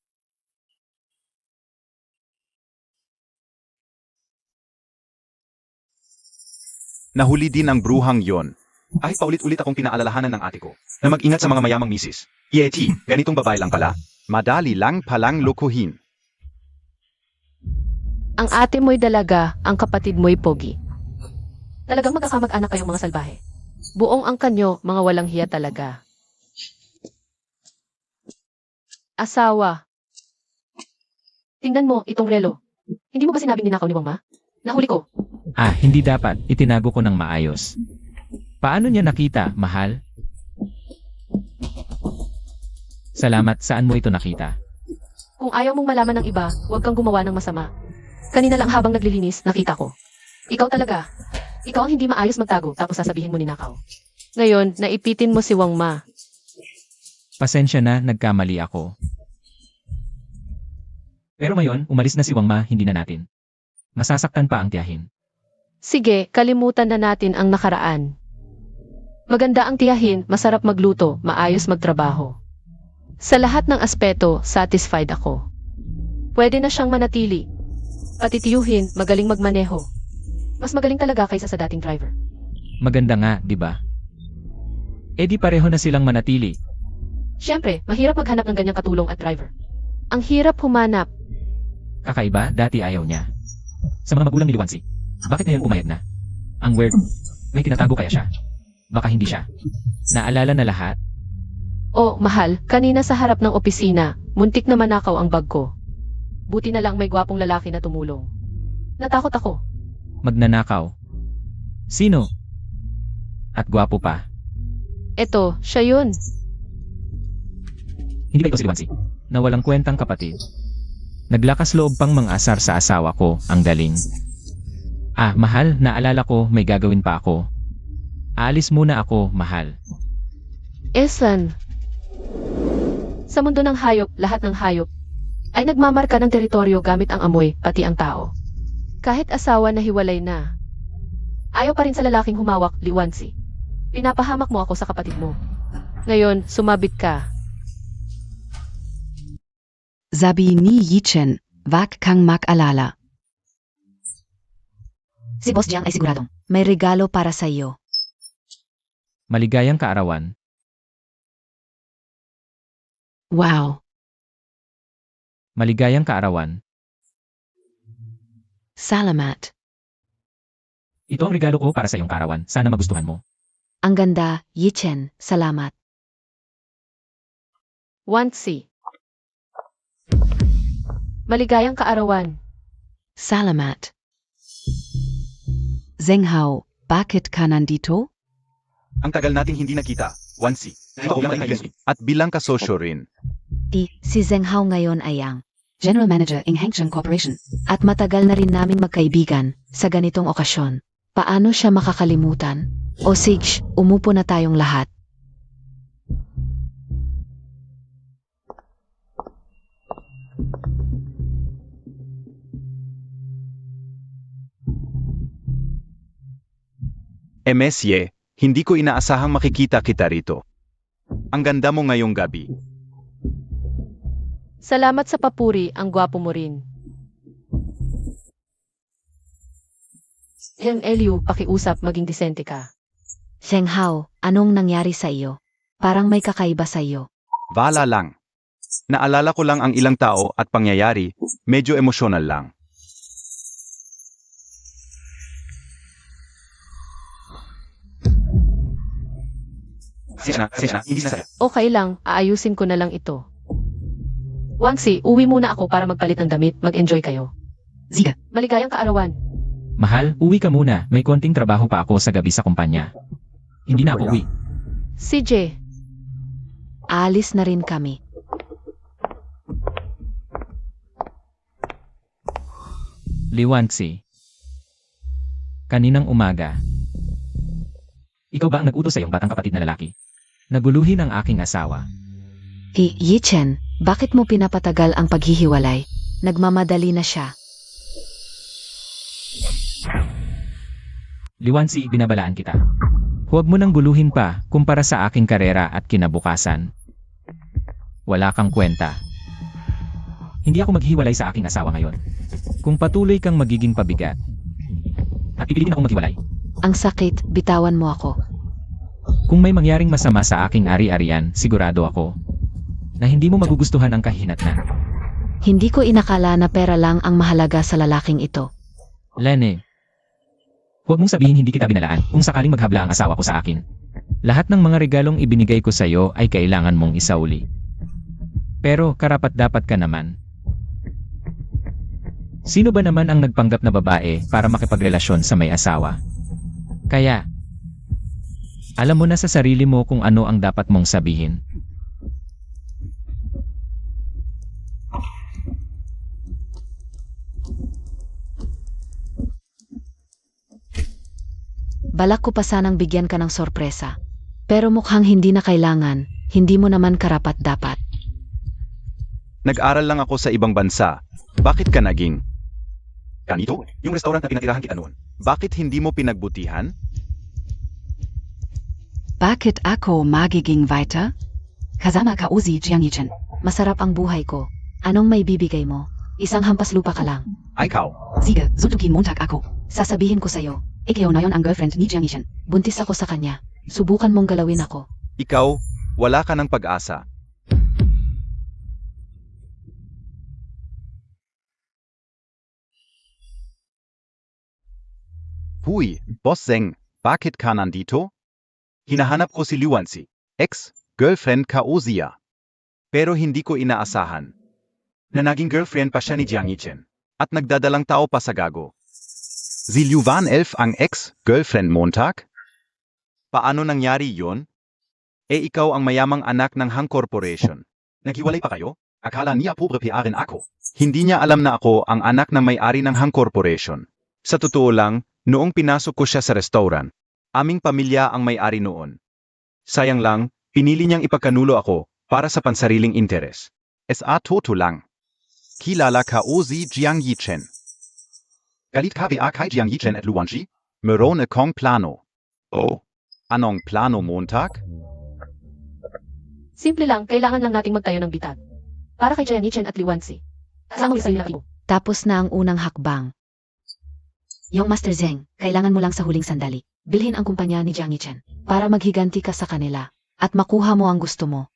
Nahuli din ang bruhang yon. Ay paulit-ulit akong pinaalalahanan ng ate ko na mag-ingat sa mga mayamang misis. Yeti, ganitong babae lang pala. Madali lang palang lokohin. Ang ate mo'y dalaga, ang kapatid mo'y pogi. Talagang magkakamag-anak kayong mga salbahe. Buong ang kanyo, mga walang hiya talaga. Asawa. Tingnan mo, itong relo. Hindi mo ba sinabing ninakaw ni Mama? Nahuli ko. hindi dapat, itinago ko ng maayos. Paano niya nakita, mahal? Salamat, saan mo ito nakita? Kung ayaw mong malaman ng iba, huwag kang gumawa ng masama. Kanina lang habang naglilinis, nakita ko. Ikaw talaga. Ikaw ang hindi maayos magtago, tapos sasabihin mo ninakaw. Ngayon, naipitin mo si Wang Ma. Pasensya na, nagkamali ako. Pero ngayon, umalis na si Wang Ma, hindi na natin. Masasaktan pa ang tiyahin. Sige, kalimutan na natin ang nakaraan. Maganda ang tiyahin, masarap magluto, maayos magtrabaho. Sa lahat ng aspeto, satisfied ako. Pwede na siyang manatili. Patitiyuhin, magaling magmaneho. Mas magaling talaga kaysa sa dating driver. Maganda nga, di ba? Eh di pareho na silang manatili. Siyempre, mahirap maghanap ng ganyang katulong at driver. Ang hirap humanap. Kakaiba, dati ayaw niya. Sa mga magulang ni Luansi, bakit ngayon pumayag na? Ang weird. May tinatago kaya siya? Baka hindi siya. Naalala na lahat? Oh, mahal, kanina sa harap ng opisina, muntik na manakaw ang bag ko. Buti na lang may gwapong lalaki na tumulong. Natakot ako. Magnanakaw. Sino? At gwapo pa. Eto, siya yun. Hindi ba ito si Luansi? Na walang kwentang kapatid. Naglakas loob pang mang-asar sa asawa ko, ang galing. Ah, mahal, naalala ko, may gagawin pa ako. Aalis muna ako, mahal. Esan. Sa mundo ng hayop, lahat ng hayop ay nagmamarka ng teritoryo gamit ang amoy, pati ang tao. Kahit asawa na hiwalay na. Ayaw pa rin sa lalaking humawak, Liwansi. Pinapahamak mo ako sa kapatid mo. Ngayon, sumabit ka. Sabi ni Yichen, wag kang mag-alala. Si Boss Jiang ay siguradong may regalo para sa iyo. Maligayang kaarawan. Wow. Maligayang kaarawan. Salamat. Ito ang regalo ko para sa iyong kaarawan. Sana magustuhan mo. Ang ganda, Yichen, salamat. Wansi. Maligayang kaarawan. Salamat. Zenghao, bakit ka nandito? Ang tagal nating hindi nakita, Wansi. Ikaw lang ay kaibigan. At bilang kasosyo rin. Si Zheng Hao ngayon ay ang General Manager ng Hengcheng Corporation. at matagal na rin naming magkaibigan sa ganitong okasyon. Paano siya makakalimutan? O sige, umupo na tayong lahat. Mesye, hindi ko inaasahang makikita kita rito. Ang ganda mo ngayong gabi. Salamat sa papuri, ang gwapo mo rin. Eliu, pakiusap, maging disente ka. Zheng Hao, anong nangyari sa iyo? Parang may kakaiba sa iyo. Bala lang. Naalala ko lang ang ilang tao at pangyayari, medyo emosyonal lang. Sina, hindi na saya. Okay lang, aayusin ko na lang ito. Wansi, uwi muna ako para magpalit ng damit, mag-enjoy kayo. Sige. Maligayang kaarawan. Mahal, uwi ka muna. May konting trabaho pa ako sa gabi sa kumpanya. Hindi na ako uwi. CJ, Aalis na rin kami. Liwansi. Kaninang umaga. Ikaw ba ang nag-utos sa iyong batang kapatid na lalaki? Naguluhin ang aking asawa. Yichen, bakit mo pinapatagal ang paghihiwalay? Nagmamadali na siya. Liwansi, binabalaan kita. Huwag mo nang guluhin pa kumpara sa aking karera at kinabukasan. Wala kang kwenta. Hindi ako maghiwalay sa aking asawa ngayon. Kung patuloy kang magiging pabigat, at pipilitin akong maghiwalay. Ang sakit, bitawan mo ako. Kung may mangyaring masama sa aking ari-arian, sigurado ako na hindi mo magugustuhan ang kahinatnan. Hindi ko inakala na pera lang ang mahalaga sa lalaking ito. Lene, huwag mong sabihin hindi kita binalaan kung sakaling maghabla ang asawa ko sa akin. Lahat ng mga regalong ibinigay ko sa iyo ay kailangan mong isauli. Pero karapat-dapat ka naman. Sino ba naman ang nagpanggap na babae para makipagrelasyon sa may asawa? Kaya, alam mo na sa sarili mo kung ano ang dapat mong sabihin. Balak ko pa sanang bigyan ka ng sorpresa. Pero mukhang hindi na kailangan, hindi mo naman karapat-dapat. Nag-aral lang ako sa ibang bansa. Bakit ka naging? Ganito, yung restaurant na pinatirahan kita noon. Bakit hindi mo pinagbutihan? Bakit ako magiging weiter? Kasama ka Uzi Jiang Yichen. Masarap ang buhay ko. Anong may bibigay mo? Isang hampas lupa ka lang. Ikaw. Sige, sutukin Montag ako. Sasabihin ko sa'yo, Ikaw na yon ang girlfriend ni Jiang Yichen. buntis ako sa kanya. Subukan mong galawin ako. Ikaw, wala ka ng pag-asa. Huy, Boss Zeng, bakit ka nandito? Hinahanap ko si Liwansi, ex-girlfriend ka Ozia. Pero hindi ko inaasahan na naging girlfriend pa siya ni Jiang Yichen at nagdadalang tao pa sa gago. Si Liuwan Elf ang ex-girlfriend Montag? Paano nangyari yon? Ikaw ang mayamang anak ng Hang Corporation. Naghiwalay pa kayo? Akala niya pobre PA rin ako. Hindi niya alam na ako ang anak ng may-ari ng Hang Corporation. Sa totoo lang, noong pinasok ko siya sa restaurant, aming pamilya ang may-ari noon. Sayang lang, pinili niyang ipagkanulo ako para sa pansariling interes. SA toto lang. Kilala ka o si Jiang Yichen. Galit ka ba kay Jiang Yichen at Luanji? Meron akong plano. Oh, anong plano Montag? Simple lang, kailangan lang nating magtayo ng bitag. Para kay Jenny Chen at Liwansi. Kasama sa ilang ibo. Tapos na ang unang hakbang. Yung Master Zeng, kailangan mo lang sa huling sandali. Bilhin ang kumpanya ni Jiang Yichen para maghiganti ka sa kanila at makuha mo ang gusto mo.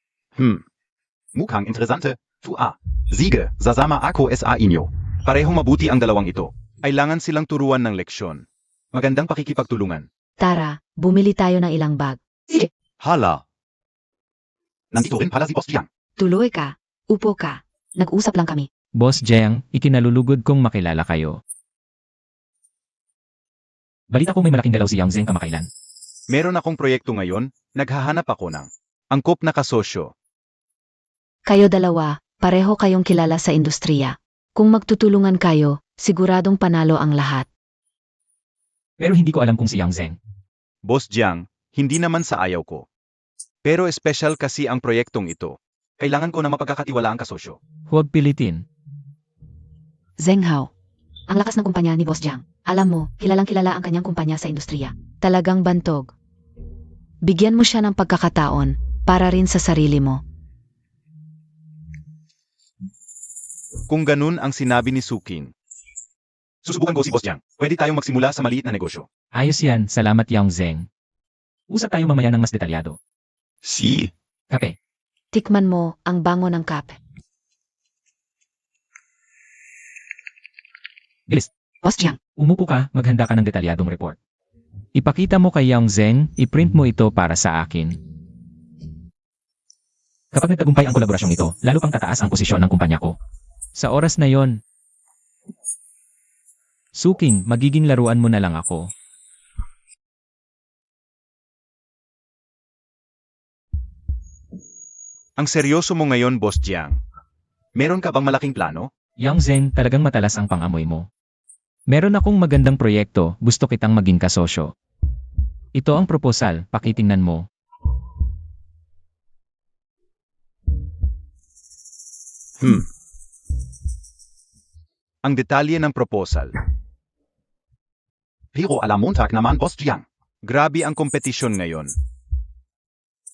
Mukhang interesante. Tua. Sige, sasama ako sa inyo. Parehong mabuti ang dalawang ito. Kailangan silang turuan ng leksyon. Magandang pakikipagtulungan. Tara, bumili tayo ng ilang bag. Hala. Nandito rin pala si Boss Jiang. Tuloy ka. Upo ka. Nag-usap lang kami. Boss Jiang, ikinalulugod kong makilala kayo. Balita ko may malaking galaw si Yang Zeng kamakailan. Meron akong proyekto ngayon, naghahanap ako ng angkop na kasosyo. Kayo dalawa, pareho kayong kilala sa industriya. Kung magtutulungan kayo, siguradong panalo ang lahat. Pero hindi ko alam kung si Yang Zeng. Boss Jiang, hindi naman sa ayaw ko. Pero espesyal kasi ang proyektong ito. Kailangan ko na mapagkakatiwala ang kasosyo. Huwag pilitin. Zeng Hao. Ang lakas ng kumpanya ni Boss Jiang. Alam mo, kilalang kilala ang kanyang kumpanya sa industriya. Talagang bantog. Bigyan mo siya ng pagkakataon para rin sa sarili mo. Kung ganun ang sinabi ni Suking. Susubukan ko si Boss Jiang. Pwede tayong magsimula sa maliit na negosyo. Ayos yan, salamat Yang Zeng. Usap tayo mamaya ng mas detalyado. Si. Kape. Tikman mo ang bango ng kape. Bilis. Boss Jiang, Umupo ka, maghanda ka ng detalyadong report. Ipakita mo kay Yang Zeng, iprint mo ito para sa akin. Kapag nagtagumpay ang kolaborasyong ito, lalo pang tataas ang posisyon ng kumpanya ko. Sa oras na yon, Suking, magiging laruan mo na lang ako. Ang seryoso mo ngayon, Boss Jiang. Meron ka bang malaking plano? Yang Zeng, talagang matalas ang pangamoy mo. Meron akong magandang proyekto, gusto kitang maging kasosyo. Ito ang proposal, pakitingnan mo. Ang detalye ng proposal. Pero alam Montag naman, Boss Jiang. Grabe ang kompetisyon ngayon.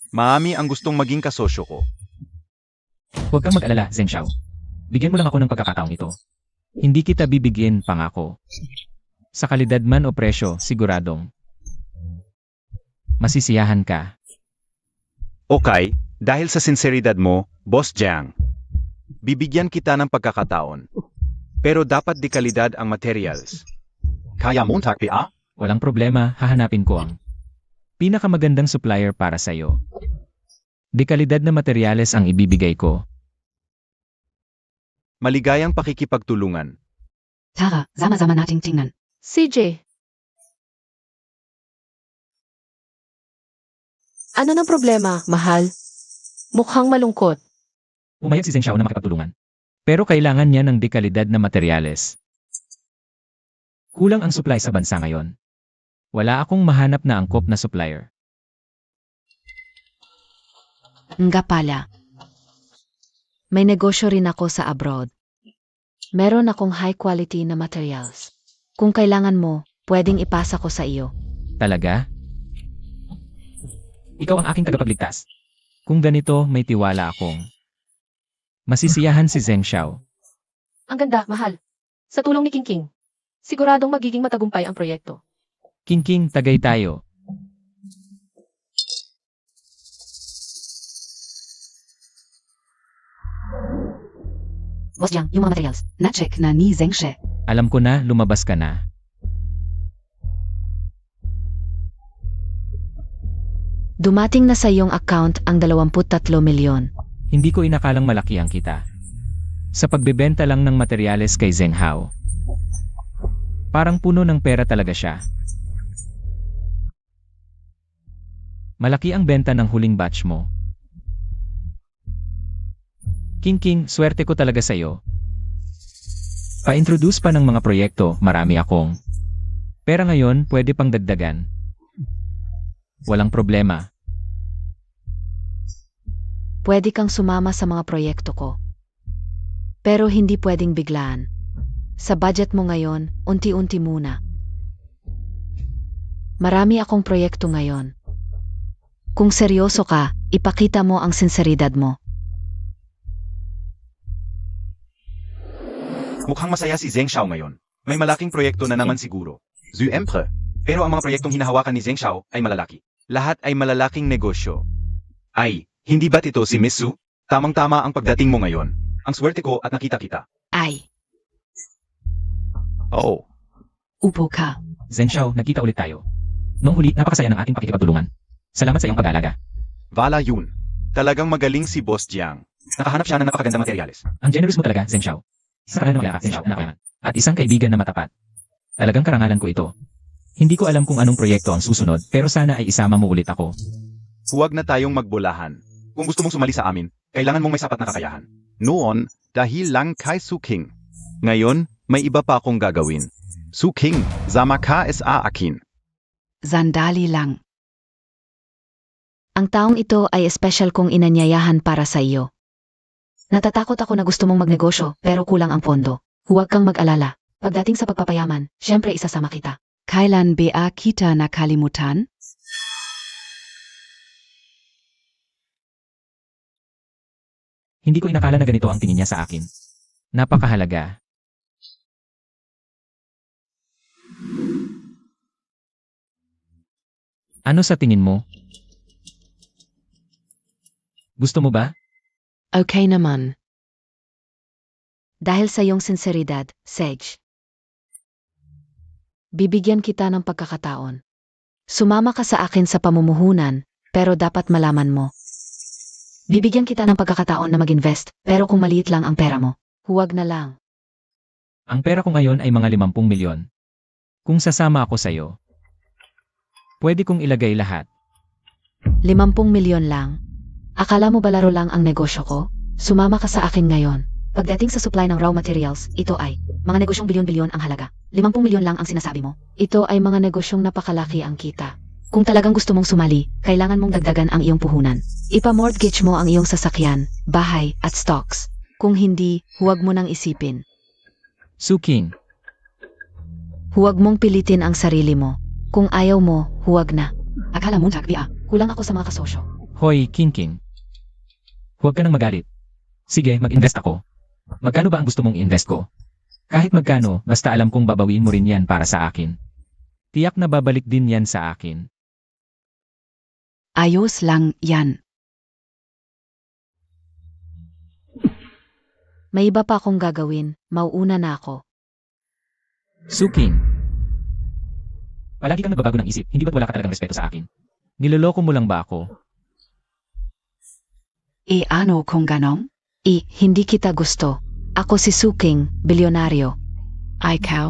Maami ang gustong maging kasosyo ko. Huwag kang mag-alala, Zeng Xiao. Bigyan mo lang ako ng pagkakataong ito. Hindi kita bibigyan, pangako. Sa kalidad man o presyo, siguradong masisiyahan ka. Okay, dahil sa sinseridad mo, Boss Jiang. Bibigyan kita ng pagkakataon. Pero dapat di kalidad ang materials. Kaya Montag PA? Walang problema, hahanapin ko ang pinakamagandang supplier para sa'yo. Di kalidad na materyales ang ibibigay ko. Maligayang pakikipagtulungan. Tara, sama-sama nating tingnan. CJ. Ano ng problema, mahal? Mukhang malungkot. Umayag si Zeng Xiao na makipagtulungan. Pero kailangan niya ng dekalidad na materyales. Kulang ang supply sa bansa ngayon. Wala akong mahanap na angkop na supplier. Nga pala. May negosyo rin ako sa abroad. Meron akong high quality na materials. Kung kailangan mo, pwedeng ipasa ko sa iyo. Talaga? Ikaw ang aking tagapagligtas. Kung ganito, may tiwala akong masisiyahan si Zeng Xiao. Ang ganda, mahal. Sa tulong ni King King, siguradong magiging matagumpay ang proyekto. King, tagay tayo. Boss Jiang, yung mga materials. Na-check na ni Zeng She. Alam ko na, lumabas ka na. Dumating na sa iyong account ang 23 milyon. Hindi ko inakalang malaki ang kita. Sa pagbebenta lang ng materyales kay Zeng Hao. Parang puno ng pera talaga siya. Malaki ang benta ng huling batch mo. King, swerte ko talaga sa'yo. Pa-introduce pa ng mga proyekto, marami akong. Pera ngayon, pwede pang dagdagan. Walang problema. Pwede kang sumama sa mga proyekto ko. Pero hindi pwedeng biglaan. Sa budget mo ngayon, unti-unti muna. Marami akong proyekto ngayon. Kung seryoso ka, ipakita mo ang sinseridad mo. Mukhang masaya si Zheng Xiao ngayon. May malaking proyekto na naman siguro. Zuempre. Pero ang mga proyektong hinahawakan ni Zheng Xiao ay malalaki. Lahat ay malalaking negosyo. Ay, hindi ba't ito si Miss Su? Tamang-tama ang pagdating mo ngayon. Ang swerte ko at nakita kita. Ay, Oo. upo ka. Zheng Xiao, nagkita ulit tayo. Noong huli, napakasaya ng ating pakikipagtulungan. Salamat sa iyong pag-aalaga. Vala yun. Talagang magaling si Boss Jiang. Nakahanap siya ng napakagandang materyales. Ang generous mo talaga, Zheng Xiao. Isang karangal na Zheng Xiao na nakayaman. At isang kaibigan na matapat. Talagang karangalan ko ito. Hindi ko alam kung anong proyekto ang susunod, pero sana ay isama mo ulit ako. Huwag na tayong magbolahan. Kung gusto mong sumali sa amin, kailangan mong may sapat na kakayahan. Noon, dahil lang kay Su King. Ngayon, may iba pa akong gagawin. Su King, sama ka sa akin. Sandali lang. Ang taong ito ay espesyal kong inanyayahan para sa iyo. Natatakot ako na gusto mong magnegosyo, pero kulang ang pondo. Huwag kang mag-alala. Pagdating sa pagpapayaman, syempre isasama kita. Kailan ba kita nakalimutan? Hindi ko inakala na ganito ang tingin niya sa akin. Napakahalaga. Ano sa tingin mo? Gusto mo ba? Okay naman. Dahil sa iyong sinseridad, Sage. Bibigyan kita ng pagkakataon. Sumama ka sa akin sa pamumuhunan, pero dapat malaman mo. Bibigyan kita ng pagkakataon na mag-invest, pero kung maliit lang ang pera mo, huwag na lang. Ang pera ko ngayon ay mga 50 milyon. Kung sasama ako sa'yo, pwede kong ilagay lahat. 50 milyon lang. Akala mo ba laro lang ang negosyo ko? Sumama ka sa akin ngayon. Pagdating sa supply ng raw materials, ito ay mga negosyong bilyon-bilyon ang halaga. 50 milyon lang ang sinasabi mo. Ito ay mga negosyong napakalaki ang kita. Kung talagang gusto mong sumali, kailangan mong dagdagan ang iyong puhunan. Ipa-mortgage mo ang iyong sasakyan, bahay, at stocks. Kung hindi, huwag mo nang isipin. Su King, Huwag mong pilitin ang sarili mo. Kung ayaw mo, huwag na. Akala mo takbi Kulang ako sa mga kasosyo. Hoy, King. Huwag ka nang magalit. Sige, mag-invest ako. Magkano ba ang gusto mong invest ko? Kahit magkano, basta alam kong babawiin mo rin yan para sa akin. Tiyak na babalik din yan sa akin. Ayos lang yan. May iba pa akong gagawin, mauuna na ako. Su King. Palagi kang nagbabago ng isip, hindi ba't wala ka talagang respeto sa akin? Niloloko mo lang ba ako? Ano kung ganon? Hindi kita gusto. Ako si Su King, bilyonaryo. Ikaw?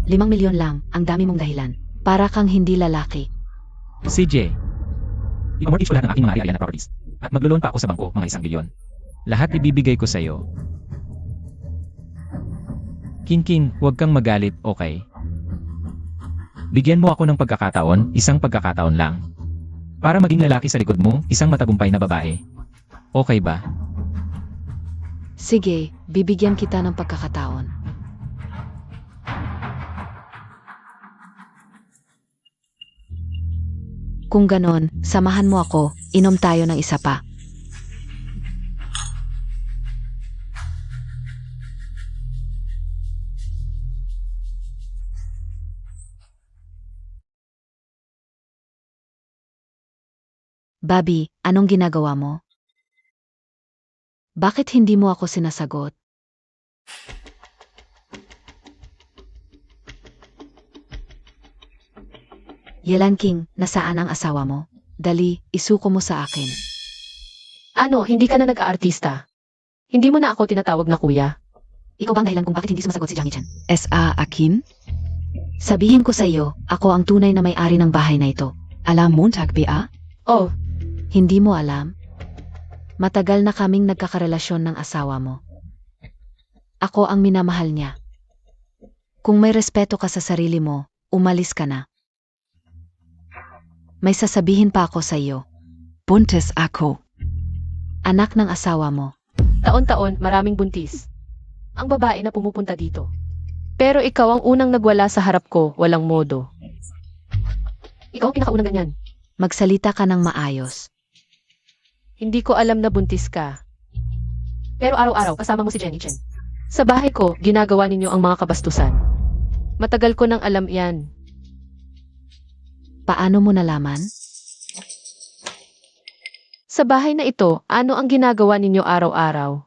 5 milyon lang, ang dami mong dahilan. Para kang hindi lalaki. CJ. Ipamortgage ko lahat ng aking mga ari-arian na properties. At maglo-loan pa ako sa bangko, mga 1 bilyon. Lahat ibibigay ko sa'yo. King, huwag kang magalit, okay? Bigyan mo ako ng pagkakataon, isang pagkakataon lang. Para maging lalaki sa likod mo, isang matagumpay na babae. Okay ba? Sige, bibigyan kita ng pagkakataon. Kung ganon, samahan mo ako, inom tayo ng isa pa. Bobby, anong ginagawa mo? Bakit hindi mo ako sinasagot? Yelan King, nasaan ang asawa mo? Dali, isuko mo sa akin. Ano, hindi ka na nag-aartista? Hindi mo na ako tinatawag na kuya? Ikaw bang dahilan kung bakit hindi sumasagot si Jackie Chan? Akin? Sabihin ko sa iyo, ako ang tunay na may-ari ng bahay na ito. Alam mo takbi Oh, Hindi mo alam? Matagal na kaming nagkakarelasyon ng asawa mo. Ako ang minamahal niya. Kung may respeto ka sa sarili mo, umalis ka na. May sasabihin pa ako sa iyo. Buntes ako. Anak ng asawa mo. Taon-taon, maraming buntis. Ang babae na pumupunta dito. Pero ikaw ang unang nagwala sa harap ko, walang modo. Ikaw ang pinakaunang ganyan. Magsalita ka ng maayos. Hindi ko alam na buntis ka. Pero araw-araw, kasama mo si Jenny Chen. Sa bahay ko, ginagawa ninyo ang mga kabastusan. Matagal ko nang alam yan. Paano mo nalaman? Sa bahay na ito, ano ang ginagawa ninyo araw-araw?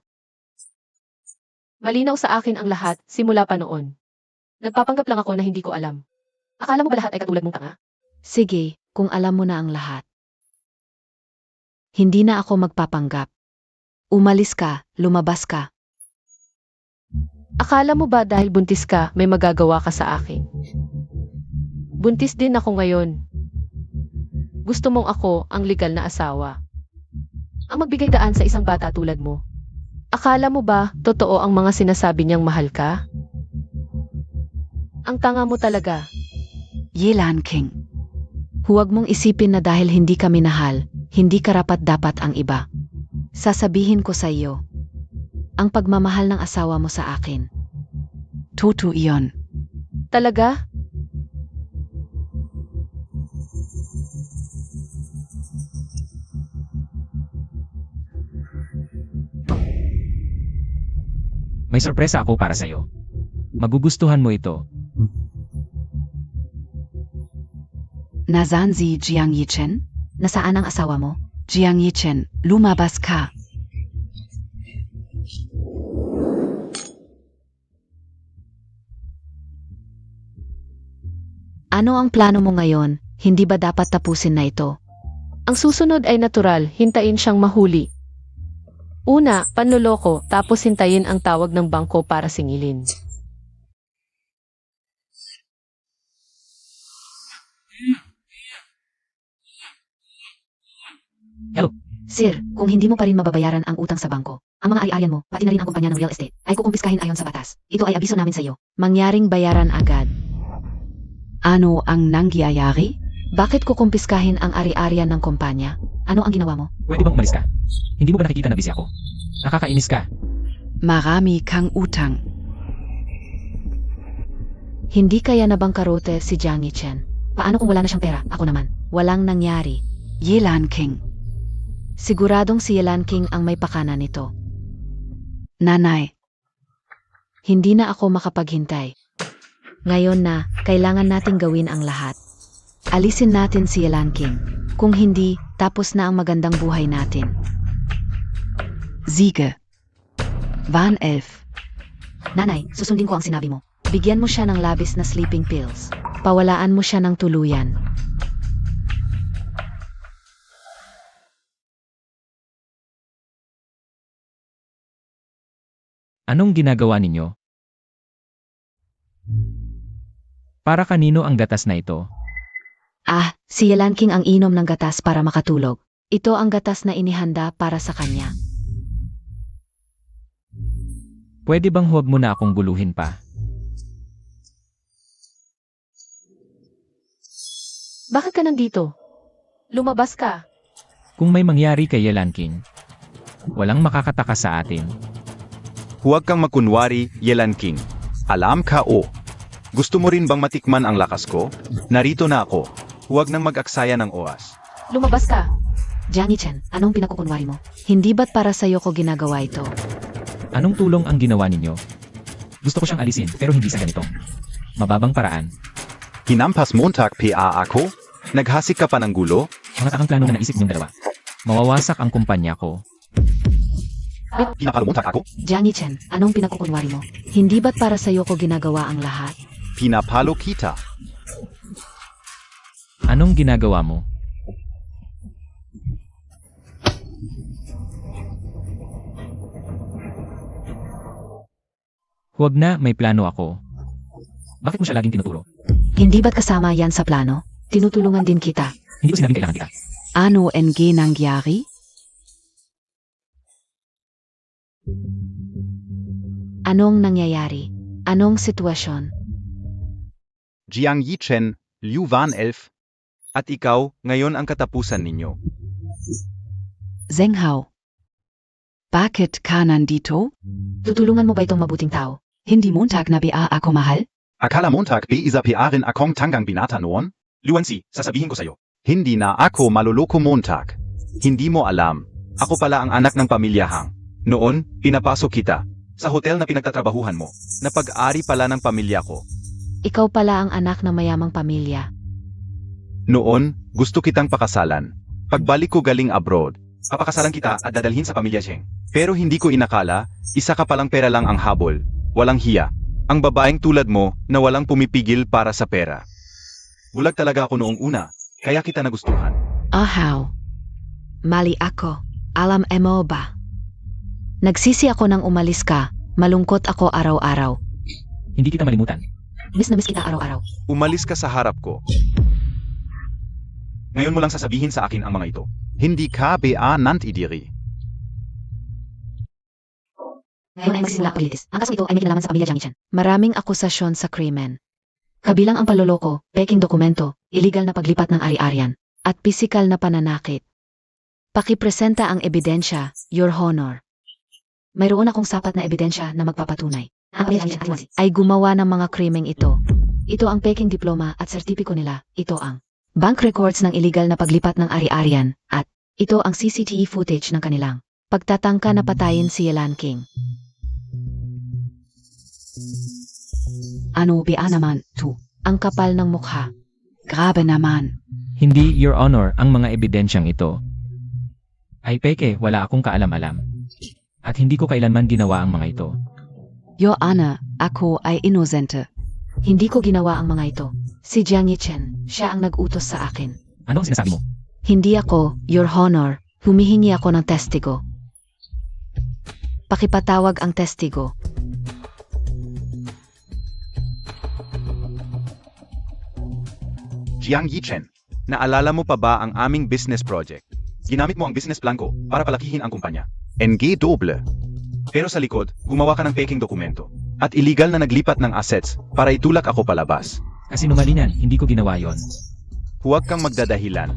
Malinaw sa akin ang lahat, simula pa noon. Nagpapanggap lang ako na hindi ko alam. Akala mo ba lahat ay katulad mong tanga? Sige, kung alam mo na ang lahat. Hindi na ako magpapanggap. Umalis ka, lumabas ka. Akala mo ba dahil buntis ka, may magagawa ka sa akin? Buntis din ako ngayon. Gusto mong ako ang legal na asawa. Ang magbigay daan sa isang bata tulad mo. Akala mo ba totoo ang mga sinasabi niyang mahal ka? Ang tanga mo talaga. Yelan King. Huwag mong isipin na dahil hindi ka minahal, hindi karapat-dapat ang iba. Sasabihin ko sa iyo, ang pagmamahal ng asawa mo sa akin. Toto iyon. Talaga? May sorpresa ako para sa'yo. Magugustuhan mo ito. Nasaan si Jiang Yichen? Nasaan ang asawa mo? Jiang Yichen, lumabas ka. Ano ang plano mo ngayon? Hindi ba dapat tapusin na ito? Ang susunod ay natural, hintayin siyang mahuli. Una, panloloko, tapos hintayin ang tawag ng bangko para singilin. Hello. Sir, kung hindi mo pa rin mababayaran ang utang sa bangko, ang mga ari-arian mo, pati na rin ang kumpanya ng real estate, ay kukumpiskahin ayon sa batas. Ito ay abiso namin sa iyo. Mangyaring bayaran agad. Ano ang nangyayari? Bakit kukumpiskahin ang ari-arian ng kumpanya? Ano ang ginawa mo? Pwede bang umalis ka? Hindi mo ba nakikita na busy ako? Nakakainis ka. Marami kang utang. Hindi kaya na bangkarote si Jiang Yichen. Paano kung wala na siyang pera? Ako naman. Walang nangyari. Yelan King. Siguradong si Yelan King ang may pakana nito. Nanay. Hindi na ako makapaghintay. Ngayon na, kailangan nating gawin ang lahat. Alisin natin si Yelan King. Kung hindi, tapos na ang magandang buhay natin. Siege. Van Elf. Nanay, susundin ko ang sinabi mo. Bigyan mo siya ng labis na sleeping pills. Pawalaan mo siya ng tuluyan. Anong ginagawa ninyo? Para kanino ang gatas na ito? Ah, si Yelan King ang inom ng gatas para makatulog. Ito ang gatas na inihanda para sa kanya. Pwede bang huwag mo na akong guluhin pa? Bakit ka nandito? Lumabas ka. Kung may mangyari kay Yelan King, walang makakataka sa atin. Huwag kang makunwari, Yelan King. Alam ka o. Gusto mo rin bang matikman ang lakas ko? Narito na ako. Huwag nang mag-aksaya ng oras. Lumabas ka. Jiang Yichen, anong pinakukunwari mo? Hindi ba't para sa'yo ko ginagawa ito? Anong tulong ang ginawa ninyo? Gusto ko siyang alisin pero hindi sa ganito. Mababang paraan. Hinampas Montag PA ako? Naghasik ka pa ng gulo? Mga takang plano na naisip niyong dalawa. Mawawasak ang kumpanya ko. Pinakalumuntag ako? Jiang Yichen, anong pinakukunwari mo? Hindi ba't para sa'yo ko ginagawa ang lahat? Pinapalo kita. Anong ginagawa mo? Huwag na, may plano ako. Bakit mo siya laging tinuturo? Hindi ba't kasama yan sa plano? Tinutulungan din kita. Hindi ko sinabing kailangan kita. Ano ang nangyari? Anong nangyayari? Anong sitwasyon? Jiang Yichen, Liu Van Elf. At ikaw, ngayon ang katapusan ninyo. Zheng Hao. Bakit ka nandito? Tutulungan mo ba itong mabuting tao? Hindi Montag na ba ako mahal? Akala Montag isa piarin akong tanggang binata noon? Luansi, sasabihin ko sa'yo. Hindi na ako maluloko Montag. Hindi mo alam. Ako pala ang anak ng pamilya Hang. Noon, pinapasok kita. Sa hotel na pinagtatrabahuhan mo. Na pag-ari pala ng pamilya ko. Ikaw pala ang anak ng mayamang pamilya. Noon, gusto kitang pakasalan. Pagbalik ko galing abroad, papakasalan kita at dadalhin sa pamilya Cheng. Pero hindi ko inakala, isa ka palang pera lang ang habol. Walang hiya. Ang babaeng tulad mo na walang pumipigil para sa pera. Bulag talaga ako noong una, kaya kita nagustuhan. How? Mali ako. Alam mo ba? Nagsisi ako nang umalis ka. Malungkot ako araw-araw. Hindi kita malimutan. Miss na miss kita araw-araw. Umalis ka sa harap ko. Ngayon mo lang sasabihin sa akin ang mga ito. Hindi ka ba nantidiri. Ngayon ay magsisimula ang paglitis. Ang kaso ito ay may kinalaman sa pamilya Jiang Yichen. Maraming akusasyon sa krimen. Kabilang ang panloloko, peking dokumento, illegal na paglipat ng ari-arian, at pisikal na pananakit. Pakipresenta ang ebidensya, Your Honor. Mayroon akong sapat na ebidensya na magpapatunay. Ang pamilya Jiang Yichen ay gumawa ng mga krimeng ito. Ito ang peking diploma at sertipiko nila. Ito ang bank records ng illegal na paglipat ng ari-arian, at ito ang CCTV footage ng kanilang pagtatangka na patayin si Yelan King. Ano ba naman to? Ang kapal ng mukha. Grabe naman. Hindi, Your Honor, ang mga ebidensyang ito. Ay peke, wala akong kaalam-alam. At hindi ko kailanman ginawa ang mga ito. Your Honor, ako ay inosente. Hindi ko ginawa ang mga ito. Si Jiang Yichen, siya ang nag-utos sa akin. Ano ang sinasabi mo? Hindi ako, Your Honor, humihingi ako ng testigo. Pakipatawag ang testigo. Jiang Yichen, naalala mo pa ba ang aming business project? Ginamit mo ang business plan ko para palakihin ang kumpanya. NG Doble. Pero sa likod, gumawa ka ng peking dokumento. At illegal na naglipat ng assets para itulak ako palabas. Kasi numalingan, hindi ko ginawa yon. Huwag kang magdadahilan.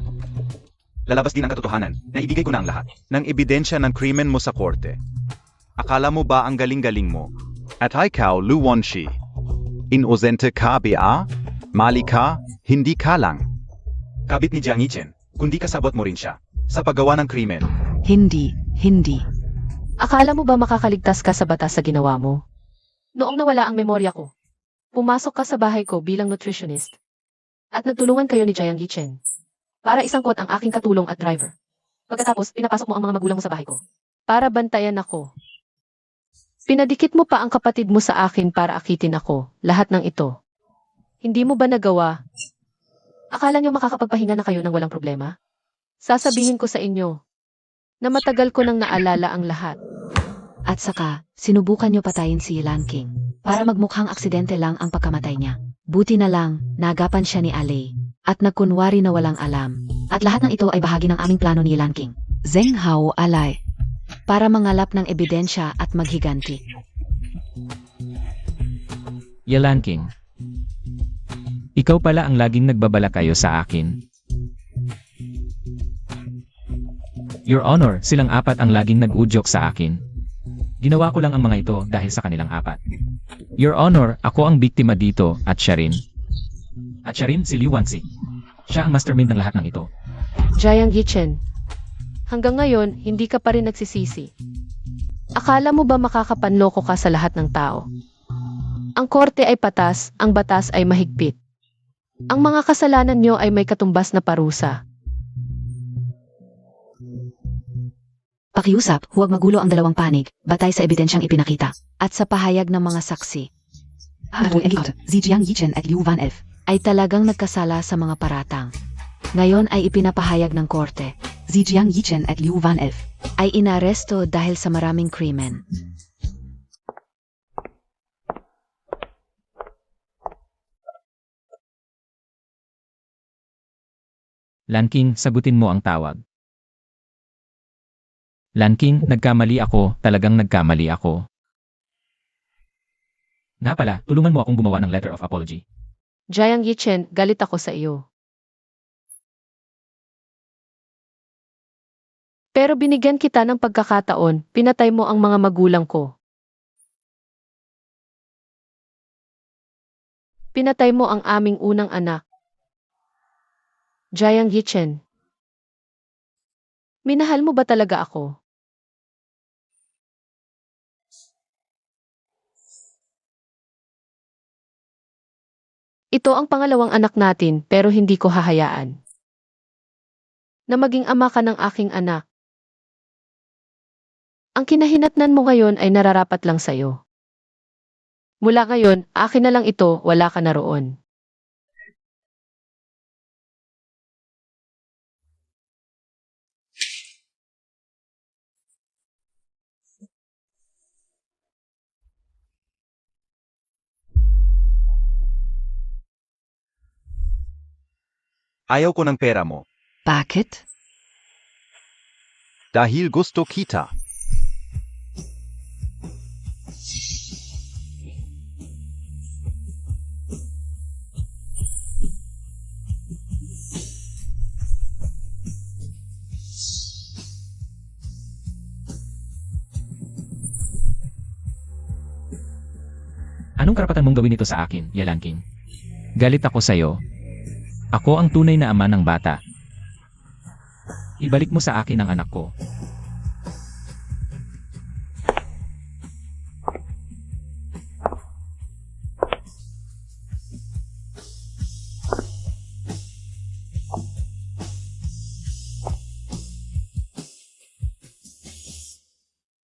Lalabas din ang katotohanan na ibigay ko na ang lahat ng ebidensya ng krimen mo sa korte. Akala mo ba ang galing-galing mo? At ikaw, Lu Wonshi. Inosente ka ba? Mali ka, hindi ka lang. Kabit ni Jiang Yichen, kundi kasabot mo rin siya sa paggawa ng krimen. Hindi. Akala mo ba makakaligtas ka sa batas sa ginawa mo? Noong nawala ang memorya ko, pumasok ka sa bahay ko bilang nutritionist. At nagtulungan kayo ni Jiang Yichen para isangkot ang aking katulong at driver. Pagkatapos, pinapasok mo ang mga magulang mo sa bahay ko para bantayan ako. Pinadikit mo pa ang kapatid mo sa akin para akitin ako. Lahat ng ito. Hindi mo ba nagawa? Akala niyo makakapagpahinga na kayo ng walang problema? Sasabihin ko sa inyo na matagal ko nang naalala ang lahat. At saka, sinubukan niyo patayin si Yelan King para magmukhang aksidente lang ang pagkamatay niya. Buti na lang, nagapan siya ni Ale at nagkunwari na walang alam. At lahat ng ito ay bahagi ng aming plano ni Yelan King Zheng Hao alay. para mangalap ng ebidensya at maghiganti. Yelan King. Ikaw pala ang laging nagbabala kayo sa akin. Your Honor, silang apat ang laging nag-udyok sa akin. Ginawa ko lang ang mga ito dahil sa kanilang apat. Your Honor, ako ang biktima dito at siya rin. At siya rin si Liu Wanxi. Siya ang mastermind ng lahat ng ito. Jiang Yichen, hanggang ngayon, hindi ka pa rin nagsisisi. Akala mo ba makakapanloko ka sa lahat ng tao? Ang korte ay patas, ang batas ay mahigpit. Ang mga kasalanan nyo ay may katumbas na parusa. Pakiusap, huwag magulo ang dalawang panig, batay sa ebidensyang ipinakita, at sa pahayag ng mga saksi, Si Jiang Yichen at Liu Van Elf. ay talagang nagkasala sa mga paratang. Ngayon ay ipinapahayag ng korte, Si Jiang Yichen at Liu Van Elf. ay inaresto dahil sa maraming krimen. Lan King, sagutin mo ang tawag. Lanking, nagkamali ako, talagang nagkamali ako. Nga pala, tulungan mo akong gumawa ng letter of apology. Jiang Yichen, galit ako sa iyo. Pero binigyan kita ng pagkakataon, pinatay mo ang mga magulang ko. Pinatay mo ang aming unang anak. Jiang Yichen. Minahal mo ba talaga ako? Ito ang pangalawang anak natin pero hindi ko hahayaan na maging ama ka ng aking anak. Ang kinahinatnan mo ngayon ay nararapat lang sa'yo. Mula ngayon, akin na lang ito, wala ka na roon. Ayaw ko ng pera mo. Bakit? Dahil gusto kita. Anong karapatan mong gawin ito sa akin, Yalanking? Galit ako sa'yo. Ako ang tunay na ama ng bata. Ibalik mo sa akin ang anak ko.